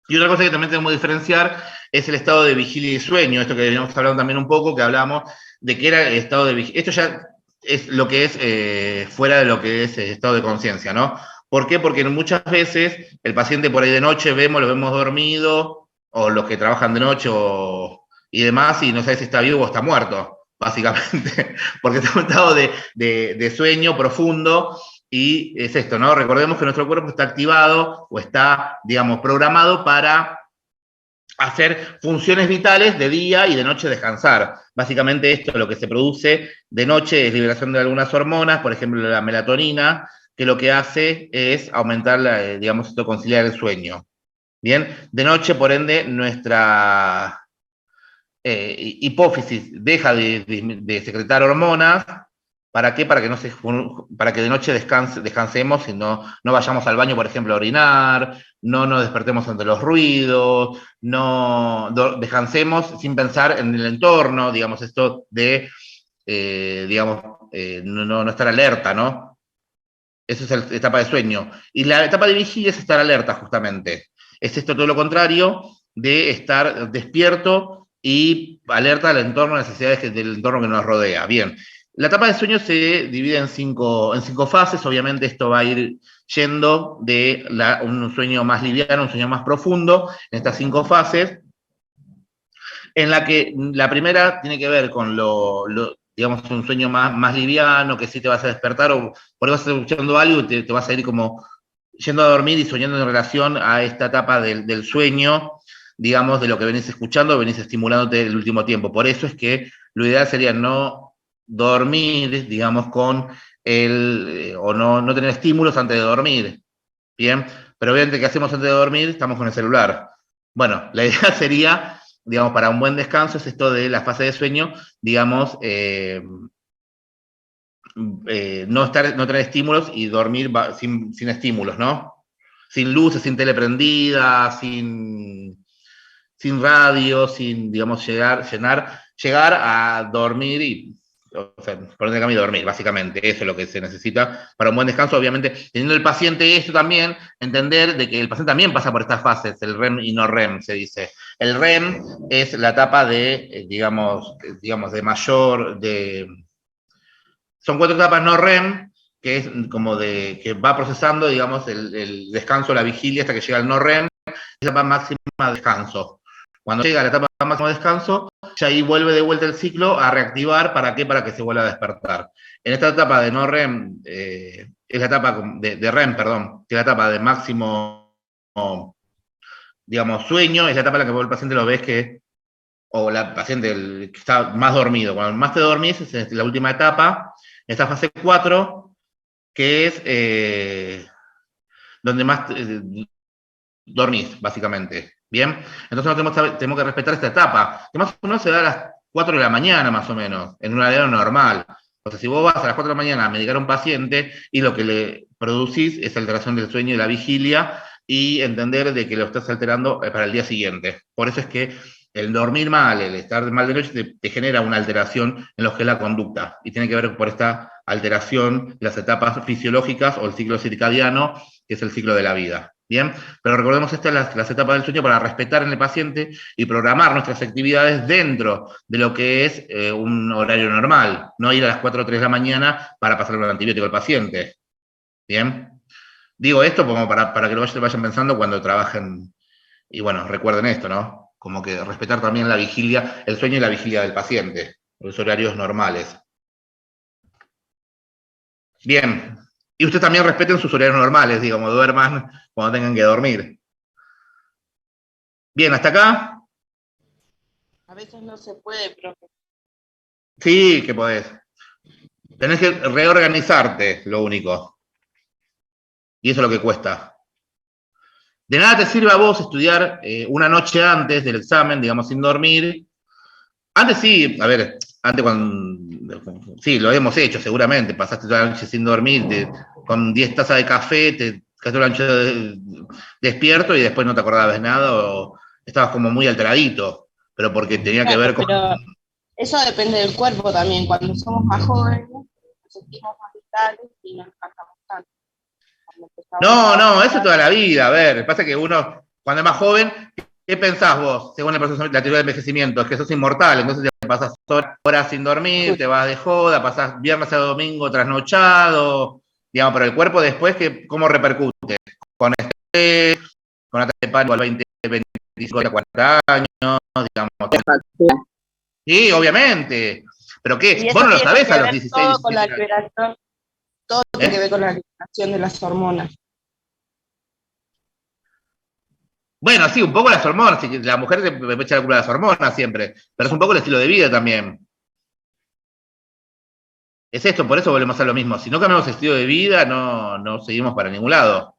Y otra cosa que también tenemos que diferenciar es el estado de vigilia y sueño, esto que veníamos hablando también un poco, que hablamos de que era el estado de vigilia. Esto ya es lo que es fuera de lo que es estado de conciencia, ¿no? ¿Por qué? Porque muchas veces el paciente por ahí de noche lo vemos dormido, o los que trabajan de noche y demás, y no sabe si está vivo o está muerto, básicamente, porque está en un estado de sueño profundo, y es esto, ¿no? Recordemos que nuestro cuerpo está activado o está, digamos, programado para hacer funciones vitales de día y de noche descansar. Básicamente esto, lo que se produce de noche es liberación de algunas hormonas, por ejemplo la melatonina, que lo que hace es aumentar, digamos, esto, conciliar el sueño. Bien, de noche, por ende, nuestra hipófisis deja de secretar hormonas. ¿Para qué? Para que de noche descansemos y no vayamos al baño, por ejemplo, a orinar, no nos despertemos ante los ruidos, descansemos sin pensar en el entorno, digamos, esto de, no estar alerta, ¿no? Esa es la etapa de sueño. Y la etapa de vigilia es estar alerta, justamente. Es esto todo lo contrario de estar despierto y alerta al entorno, necesidades del entorno que nos rodea. Bien. La etapa de sueño se divide en cinco fases. Obviamente esto va a ir yendo de un sueño más liviano, un sueño más profundo, en estas 5 fases, en la que la primera tiene que ver con digamos, un sueño más liviano, que sí te vas a despertar, o por ahí vas a estar escuchando algo y te vas a ir como yendo a dormir y soñando en relación a esta etapa del sueño, digamos, de lo que venís escuchando, venís estimulándote el último tiempo. Por eso es que lo ideal sería no dormir, digamos, o no tener estímulos antes de dormir. Bien, pero obviamente, ¿qué hacemos antes de dormir? Estamos con el celular. Bueno, la idea sería, digamos, para un buen descanso, es esto de la fase de sueño, digamos, no tener estímulos y dormir sin estímulos, ¿no? Sin luces, sin tele prendida, sin radio, sin, digamos, llegar a dormir y, o sea, poner el camino y dormir, básicamente. Eso es lo que se necesita para un buen descanso. Obviamente, teniendo el paciente esto también, entender de que el paciente también pasa por estas fases, el REM y no REM, se dice. El REM es la etapa de, digamos, de mayor, son 4 etapas no REM, que es como que va procesando, digamos, el descanso, la vigilia, hasta que llega al no REM, es la etapa máxima de descanso. Cuando llega a la etapa de máximo descanso, ya ahí vuelve de vuelta el ciclo a reactivar. ¿Para qué? Para que se vuelva a despertar. En esta etapa de no REM, es la etapa de REM, perdón, que es la etapa de máximo, digamos, sueño, es la etapa en la que vos el paciente lo ves que, o la paciente que está más dormido. Cuando más te dormís, es la última etapa, esta fase 4, que es donde más dormís, básicamente. ¿Bien? Entonces tenemos que respetar esta etapa, que más o menos se da a las 4 de la mañana, más o menos, en un horario normal. O sea, si vos vas a las 4 de la mañana a medicar a un paciente y lo que le producís es alteración del sueño y la vigilia, y entender de que lo estás alterando para el día siguiente. Por eso es que el dormir mal, el estar mal de noche, te genera una alteración en lo que es la conducta, y tiene que ver por esta alteración de las etapas fisiológicas o el ciclo circadiano, que es el ciclo de la vida. Bien, pero recordemos estas las etapas del sueño para respetar en el paciente y programar nuestras actividades dentro de lo que es un horario normal, no ir a las 4 o 3 de la mañana para pasarle un antibiótico al paciente. Bien, digo esto como para que lo vayan pensando cuando trabajen, y bueno, recuerden esto, ¿no? Como que respetar también la vigilia, el sueño y la vigilia del paciente, los horarios normales. Bien, y ustedes también respeten sus horarios normales, digamos, duerman cuando tengan que dormir. Bien, ¿hasta acá? A veces no se puede, profe. Sí, que podés. Tenés que reorganizarte, lo único. Y eso es lo que cuesta. De nada te sirve a vos estudiar una noche antes del examen, digamos, sin dormir. Antes sí, a ver, antes cuando... Sí, lo hemos hecho, seguramente. Pasaste toda la noche sin dormir, con 10 tazas de café, te quedaste toda la noche despierto y después no te acordabas de nada, o estabas como muy alteradito, pero porque tenía que Claro, ver con... pero eso depende del cuerpo también. Cuando somos más jóvenes, nos sentimos más vitales y no nos cansamos tanto. Cuando empezamos a No, eso avanzar, toda la vida. A ver, pasa que uno, cuando es más joven, ¿qué pensás vos, según el proceso, la teoría del envejecimiento? Es que sos inmortal, entonces te pasás horas sin dormir, te vas de joda, pasás viernes a domingo trasnochado, digamos, pero el cuerpo después, ¿cómo repercute? Con estrés, con ataque de pánico a los 20, 25, 40 años, digamos. Sí, obviamente. ¿Pero qué? y Vos eso no lo tiene sabés que a los ver 16, todo con la 17 años. liberación, todo tiene que ver con la liberación de las hormonas. Bueno, sí, un poco las hormonas, la mujer me echa la culpa de las hormonas siempre, pero es un poco el estilo de vida también. Es esto, por eso volvemos a lo mismo. Si no cambiamos el estilo de vida, no seguimos para ningún lado.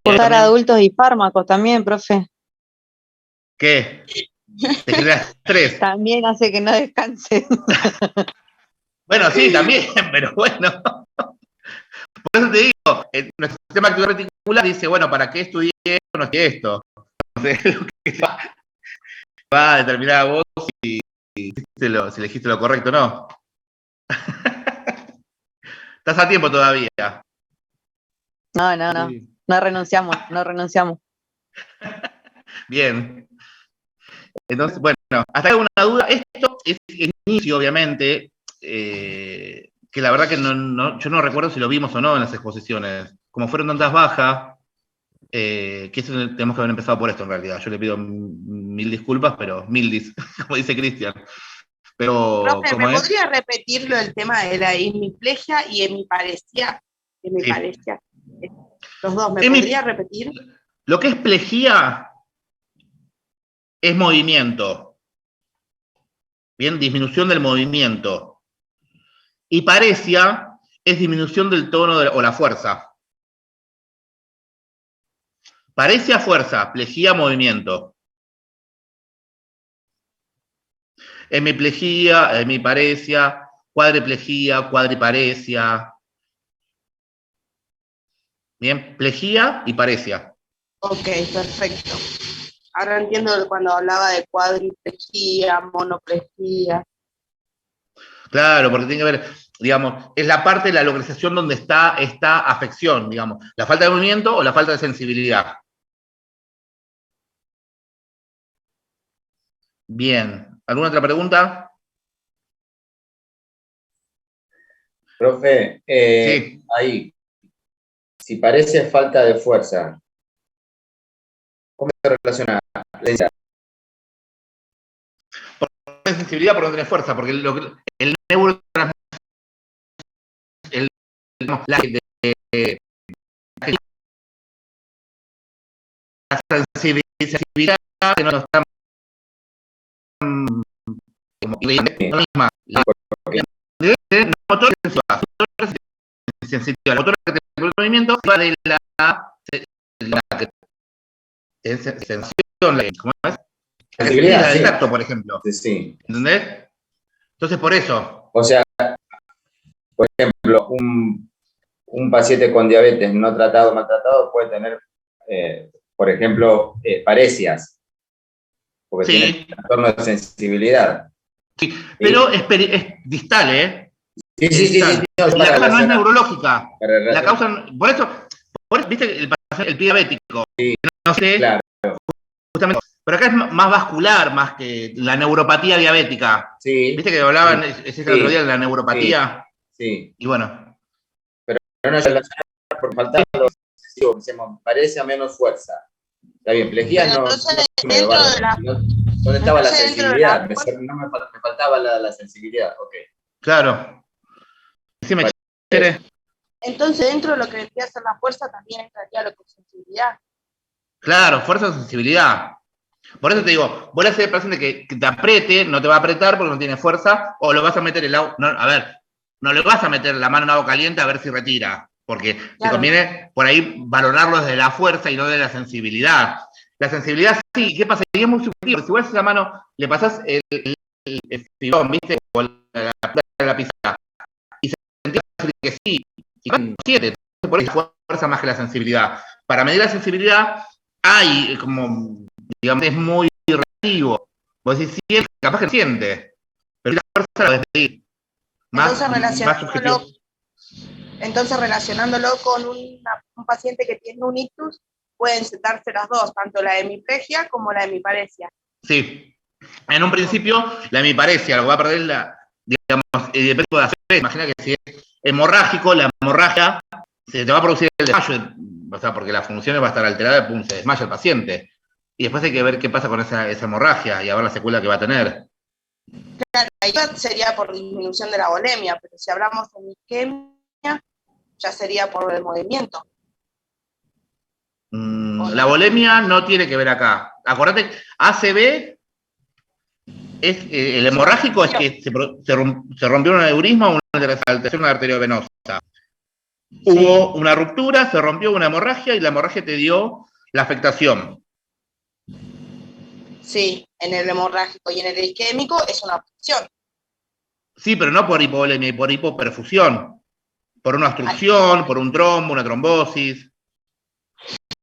Cortar adultos y fármacos también, profe. ¿Qué? Te genera estrés. También hace que no descanse. Bueno, sí, también, pero bueno. Por eso te digo, nuestro sistema reticular dice, bueno, ¿para qué estudié esto? No estudié esto. Entonces, lo que va a determinar a vos si elegiste lo correcto o no. Estás a tiempo todavía. No. No renunciamos. Bien. Entonces, bueno, hasta alguna duda. Esto es inicio, obviamente, que la verdad que yo no recuerdo si lo vimos o no en las exposiciones. Como fueron tantas bajas, que eso tenemos que haber empezado por esto en realidad. Yo le pido mil disculpas, pero como dice Cristian. Pero, Profe, ¿cómo ¿me es? podría repetirlo el tema de la hemiplegia y hemiparesia? Hemiparesia. Los dos, ¿me podría repetir? Lo que es plejía es movimiento. Bien, disminución del movimiento. Y paresia es disminución del tono o la fuerza. Paresia, fuerza, plejía, movimiento. Hemiplejía, hemiparesia, cuadriplejía, cuadriparesia. Bien, plejía y paresia. Ok, perfecto. Ahora entiendo cuando hablaba de cuadriplejía, monoplejía. Claro, porque tiene que ver, digamos, es la parte de la localización donde está esta afección, digamos, la falta de movimiento o la falta de sensibilidad. Bien, ¿alguna otra pregunta? Profe, Sí. ahí, si parece falta de fuerza, ¿Cómo se relaciona la densidad? Por sensibilidad, por no tener fuerza, porque el neurotransmisor, la sensibilidad que no está como la misma. El motor es sensitiva. El motor que tiene el movimiento va de la sensación, ¿cómo es? Sensibilidad, El sí. tacto, por ejemplo. Sí. ¿Entendés? Entonces, por eso. O sea, por ejemplo, un paciente con diabetes no tratado, maltratado, puede tener, por ejemplo, paresias, porque Sí. tiene trastorno de sensibilidad. Sí, pero es distal, ¿eh? Sí, sí, sí, sí. La causa no es neurológica. La Para causa, por eso, viste, el pie diabético. Sí, no sé, claro. justamente, pero acá es más vascular, más que la neuropatía diabética. Sí. Viste que hablaban ese otro día de la Sí. neuropatía. Sí. Y bueno. Pero no se relaciona por faltar los excesivos, decimos, parece a menos fuerza. Está bien, plejía Pero no. entonces, No dentro de la- ¿Dónde estaba la entonces, dentro de sensibilidad? la- Me faltaba la sensibilidad, ok. Claro. Decime, Vale. Chere. Entonces, dentro de lo que vendría a ser la fuerza, también entraría lo que es sensibilidad. Claro, fuerza o sensibilidad. Por eso te digo, vos le haces al paciente que te apriete, no te va a apretar porque no tiene fuerza, o lo vas a meter el agua. No, a ver, no le vas a meter la mano en agua caliente a ver si retira, porque te Claro. conviene por ahí valorarlo desde la fuerza y no de la sensibilidad. La sensibilidad sí, ¿qué pasa? Y es muy subjetivo. Si vos a la mano le pasás el fibrón, ¿viste? O la punta de la pizarra, y se sentía que sí, y no siente. Entonces, por eso fuerza más que la sensibilidad. Para medir la sensibilidad, hay como, digamos, es muy relativo. Vos decís, sí, capaz que siente, pero la fuerza la ves medir. Más subjetivo. Entonces, relacionándolo con un paciente que tiene un ictus, pueden darse las dos, tanto la hemiplegia como la hemiparesia. Sí. En un principio, la hemiparesia, lo que va a perder digamos, depende de la fe. Imagina que si es hemorrágico, la hemorragia se te va a producir el desmayo, o sea, porque la función va a estar alterada, pum, se desmaya el paciente. Y después hay que ver qué pasa con esa hemorragia y a ver la secuela que va a tener. Claro, ahí sería por disminución de la volemia, pero si hablamos de isquemia, ya sería por el movimiento. La volemia no tiene que ver acá. Acordate, ACV es el hemorrágico es que se rompió un aneurisma o una alteración arteriovenosa. Hubo una ruptura, se rompió una hemorragia y la hemorragia te dio la afectación. Sí, en el hemorrágico y en el isquémico es una obstrucción. Sí, pero no por hipovolemia, por hipoperfusión. Por una obstrucción, por un trombo, una trombosis.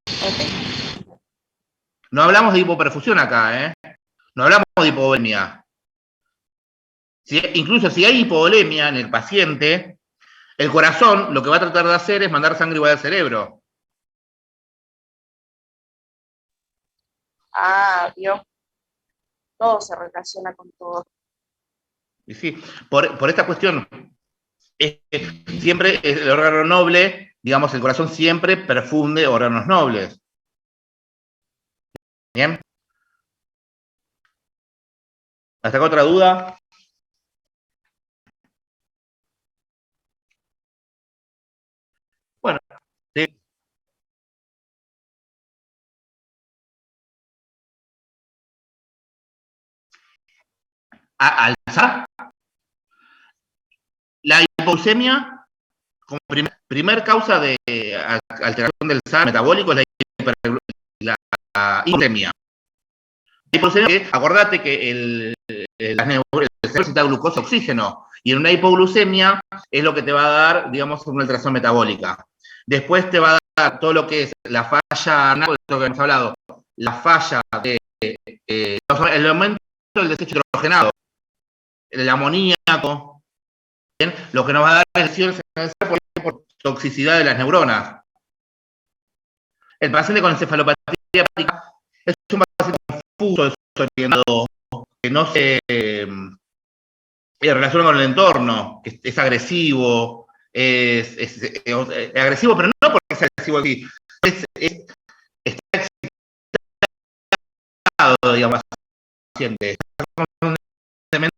Okay. No hablamos de hipoperfusión acá, ¿eh? No hablamos de hipovolemia. Incluso si hay hipovolemia en el paciente, el corazón lo que va a tratar de hacer es mandar sangre igual al cerebro. Ah, vio. Todo se relaciona con todo. Y sí, por esta cuestión, siempre el órgano noble, digamos, el corazón siempre perfunde órganos nobles. ¿Bien? ¿Hasta acá otra duda? Bueno, sí. Alzar la hipoglucemia como primer causa de alteración del SAR metabólico es la hipoglucemia. Acordate que el cerebro necesita glucosa y oxígeno, y en una hipoglucemia es lo que te va a dar, digamos, una alteración metabólica. Después te va a dar todo lo que es la falla, de lo que hemos hablado, la falla de el aumento del desecho hidrogenado, el amoníaco, ¿bien? Lo que nos va a dar lesiones por toxicidad de las neuronas. El paciente con encefalopatía hepática es un paciente confuso, desorientado, que no se relaciona con el entorno, que es agresivo, es agresivo, pero no porque sea agresivo así, está excitado lado, digamos, paciente. Constantemente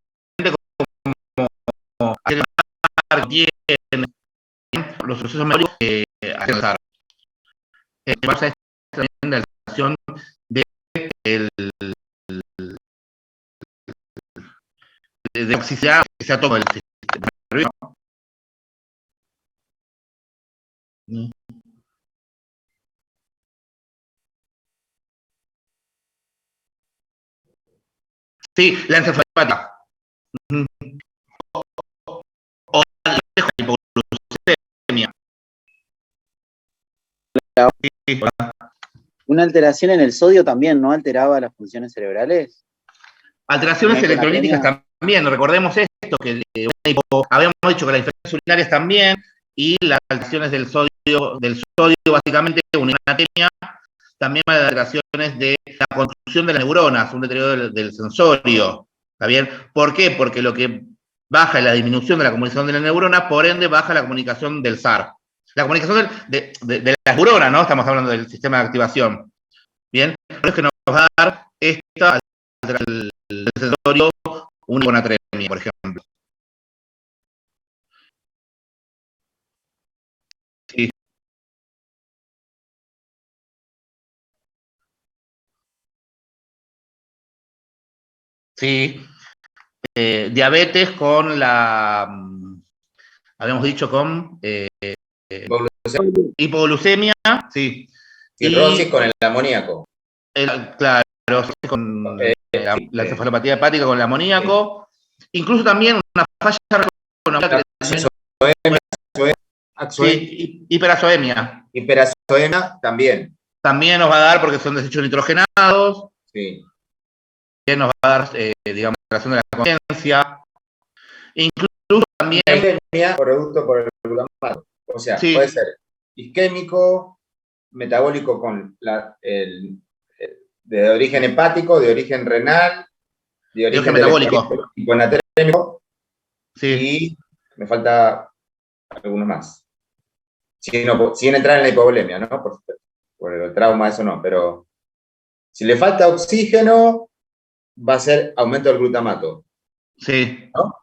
como tiene los procesos metabólicos que alcanzar. Pasa también la alteración de toxicidad que sea todo el sistema nervioso. Sí, la encefalopatía. O la hipoglucemia. Sí. Una alteración en el sodio también, ¿no? Alteraba las funciones cerebrales. Alteraciones electrolíticas también. Recordemos esto, que habíamos dicho que las infecciones urinarias también, y las alteraciones del sodio básicamente, una hiponatremia, también hay alteraciones de la construcción de las neuronas, un deterioro del sensorio. ¿Está bien? ¿Por qué? Porque lo que baja es la disminución de la comunicación de la neurona, por ende baja la comunicación del SAR. La comunicación de las neuronas, ¿no? Estamos hablando del sistema de activación. Bien, pero es que nos va a dar esta alteración del sensorio, una hiponatremia, por ejemplo. Sí. Sí. Diabetes con la, habíamos dicho con hipoglucemia, sí. Cirrosis con el amoníaco. Claro, con la encefalopatía hepática con el amoníaco. Incluso también una falla hiperazoemia. Hiperazoemia también. También nos va a dar porque son desechos nitrogenados. Sí. También nos va a dar, digamos, alteración de la conciencia. Incluso también. Producto por el glutamato. O sea, sí, puede ser isquémico, metabólico con de origen hepático, de origen renal, de origen metabólico, hiponatrémico, sí. Y me falta algunos más. Sin entrar en la hipovolemia, ¿no? Por el trauma, eso no, pero si le falta oxígeno, va a ser aumento del glutamato. Sí. ¿No?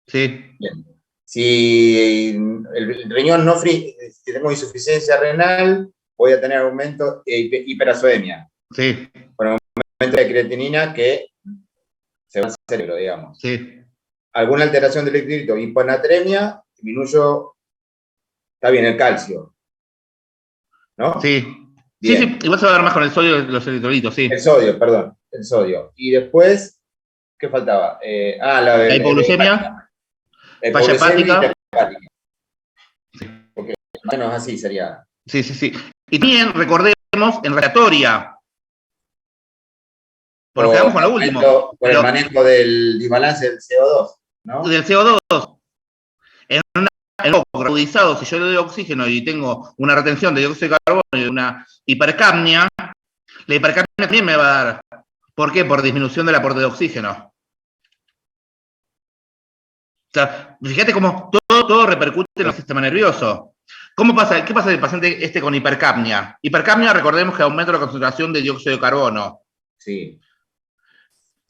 Sí. Bien. Si el riñón si tengo insuficiencia renal, voy a tener aumento de hiperazoemia. Sí. Con aumento de creatinina que se va al cerebro, digamos. Sí. Alguna alteración del electrolito, hiponatremia, disminuyo, está bien, el calcio. ¿No? Sí. Bien. Sí, igual se va a dar más con el sodio los electrolitos, sí. El sodio, perdón, el sodio. Y después, ¿qué faltaba? La hipoglucemia, falla hepática. Porque menos así sería. Sí. Y también recordemos en respiratoria. Porque quedamos con lo último. Por el manejo del desbalance del CO2, ¿no? Del CO2. En un poco agudizado, si yo le doy oxígeno y tengo una retención de dióxido de carbono y una hipercapnia, la hipercapnia también me va a dar. ¿Por qué? Por disminución del aporte de oxígeno. O sea, fíjate cómo todo repercute en el sistema nervioso. ¿Qué pasa del paciente con hipercapnia? Hipercapnia, recordemos que aumenta la concentración de dióxido de carbono. Sí.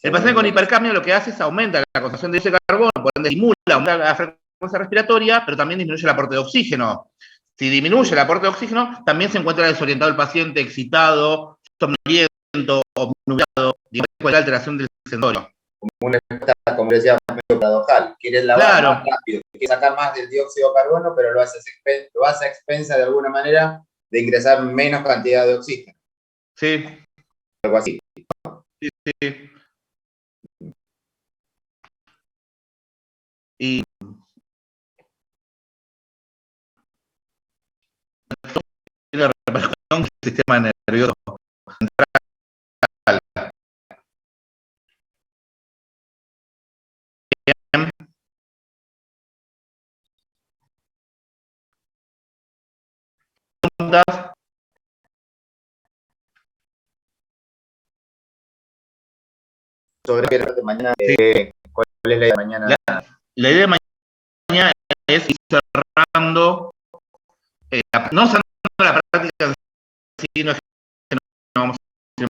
El paciente con hipercapnia lo que hace es aumenta la concentración de dióxido de carbono, por ende aumenta la frecuencia respiratoria, pero también disminuye el aporte de oxígeno. Si disminuye el aporte de oxígeno, también se encuentra desorientado el paciente, excitado, somnoliento, obnubilado, cualquier alteración del sensorio. Como una respuesta, como decía, medio paradojal. Quieres lavar más rápido, quieres sacar más del dióxido de carbono, pero lo haces a expensa de alguna manera de ingresar menos cantidad de oxígeno. Sí. Algo así. Sí. Y la repercusión del sistema nervioso central. Bien. Preguntas. Sobre de mañana, ¿cuál es la idea de mañana? La idea de mañana es ir cerrando, no cerrando la práctica, sino que no vamos a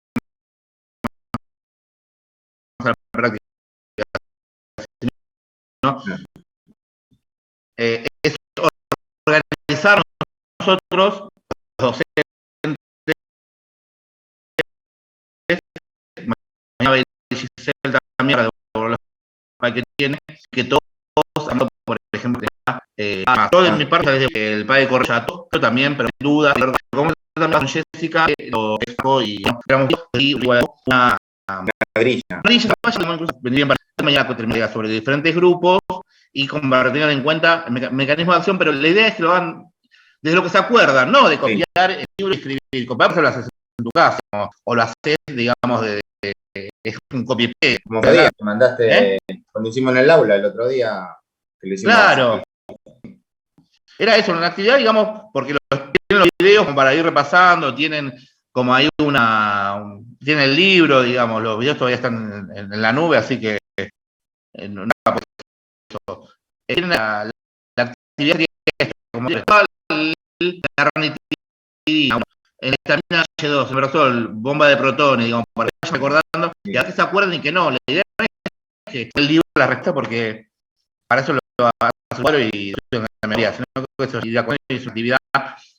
¿no? Es organizar nosotros, los docentes, mañana Giselle también, para los que tiene, que todos, por ejemplo, yo de mi parte, desde el padre Correa, yo también, pero sin duda, como también con Jessica, lo dejó y una grilla. Vendrían para mañana terminar sobre diferentes grupos y tengan en cuenta el mecanismo de acción, pero la idea es que lo hagan desde lo que se acuerdan, no de copiar el libro y escribir. Copiar lo haces en tu casa, o lo haces, digamos, es un copy-paste. Como que mandaste, cuando hicimos en el aula el otro día, que lo hicimos. Claro. Era eso, una actividad, digamos, porque tienen los videos como para ir repasando, tienen como hay tiene el libro, digamos, los videos todavía están en la nube, así que nada por eso. La actividad es como la ranitidina, en la vitamina H2, en Versol, bomba de protones, digamos, para que vayan recordando, y a que se acuerden y que no, la idea es que el libro la resta porque para eso lo va a hacer y en la memoria, sino que eso es una actividad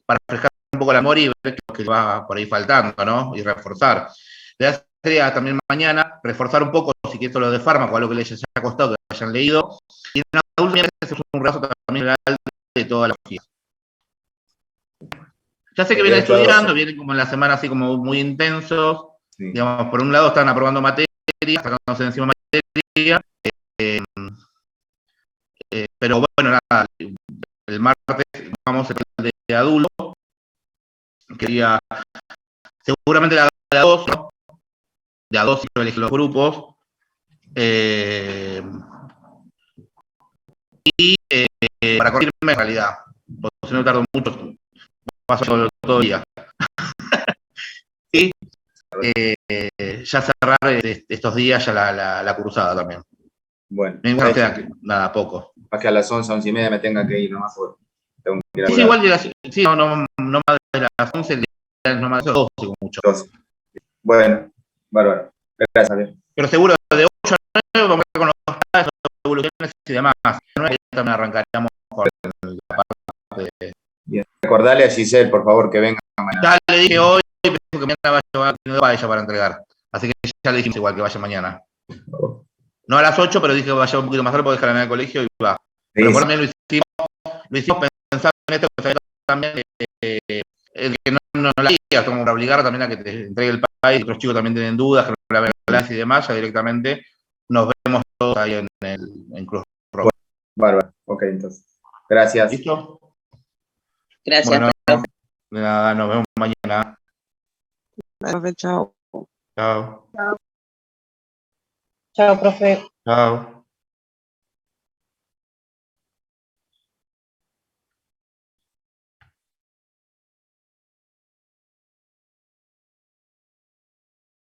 para refrescar un poco la memoria y ver qué va por ahí faltando, ¿no? Y reforzar. La idea sería también mañana reforzar un poco, si quieres, lo de fármaco, algo que les haya costado, que hayan leído, y en la última vez es un repaso también real de toda la energía. Ya sé que vienen estudiando, vienen como en la semana así como muy intensos, sí. Digamos, por un lado están aprobando materias, sacándose de encima materia, pero bueno, nada, el martes vamos a hablar de adultos, quería seguramente la de A2, ¿no? De A2 y elegir los grupos, y para corregirme en realidad, porque si no tardo mucho, paso todo el día. Y ya cerrar estos días ya la cruzada también. Bueno, no queda nada, poco. Para que a las 11, 11:30 me tenga que ir nomás. Tengo que ir a sí, igual de las, sí, no más de las 11, no más de las 12, mucho. 12. Bueno, bárbaro. Gracias, Javier. Pero seguro de 8 a 9 vamos a ver con los estados, evoluciones y demás. Y también arrancaríamos con la parte de... Bien. Recordale a Giselle, por favor, que venga mañana. Ya le dije hoy, pero que mañana va a llevar a ella para entregar. Así que ya le dijimos igual que vaya mañana. No a las 8, pero dije que vaya un poquito más tarde porque dejarla en el colegio y va. Sí, pero por también lo hicimos pensando en esto, que también que no la digas, como para obligar también a que te entregue el país, otros chicos también tienen dudas, que no la ven y demás, ya directamente nos vemos todos ahí en Cruz Roja. Bárbaro, ok, entonces. Gracias. ¿Listo? Gracias, bueno, profe. Nada, nos vemos mañana. Profe, chao. Chao. Chao, profe. Chao.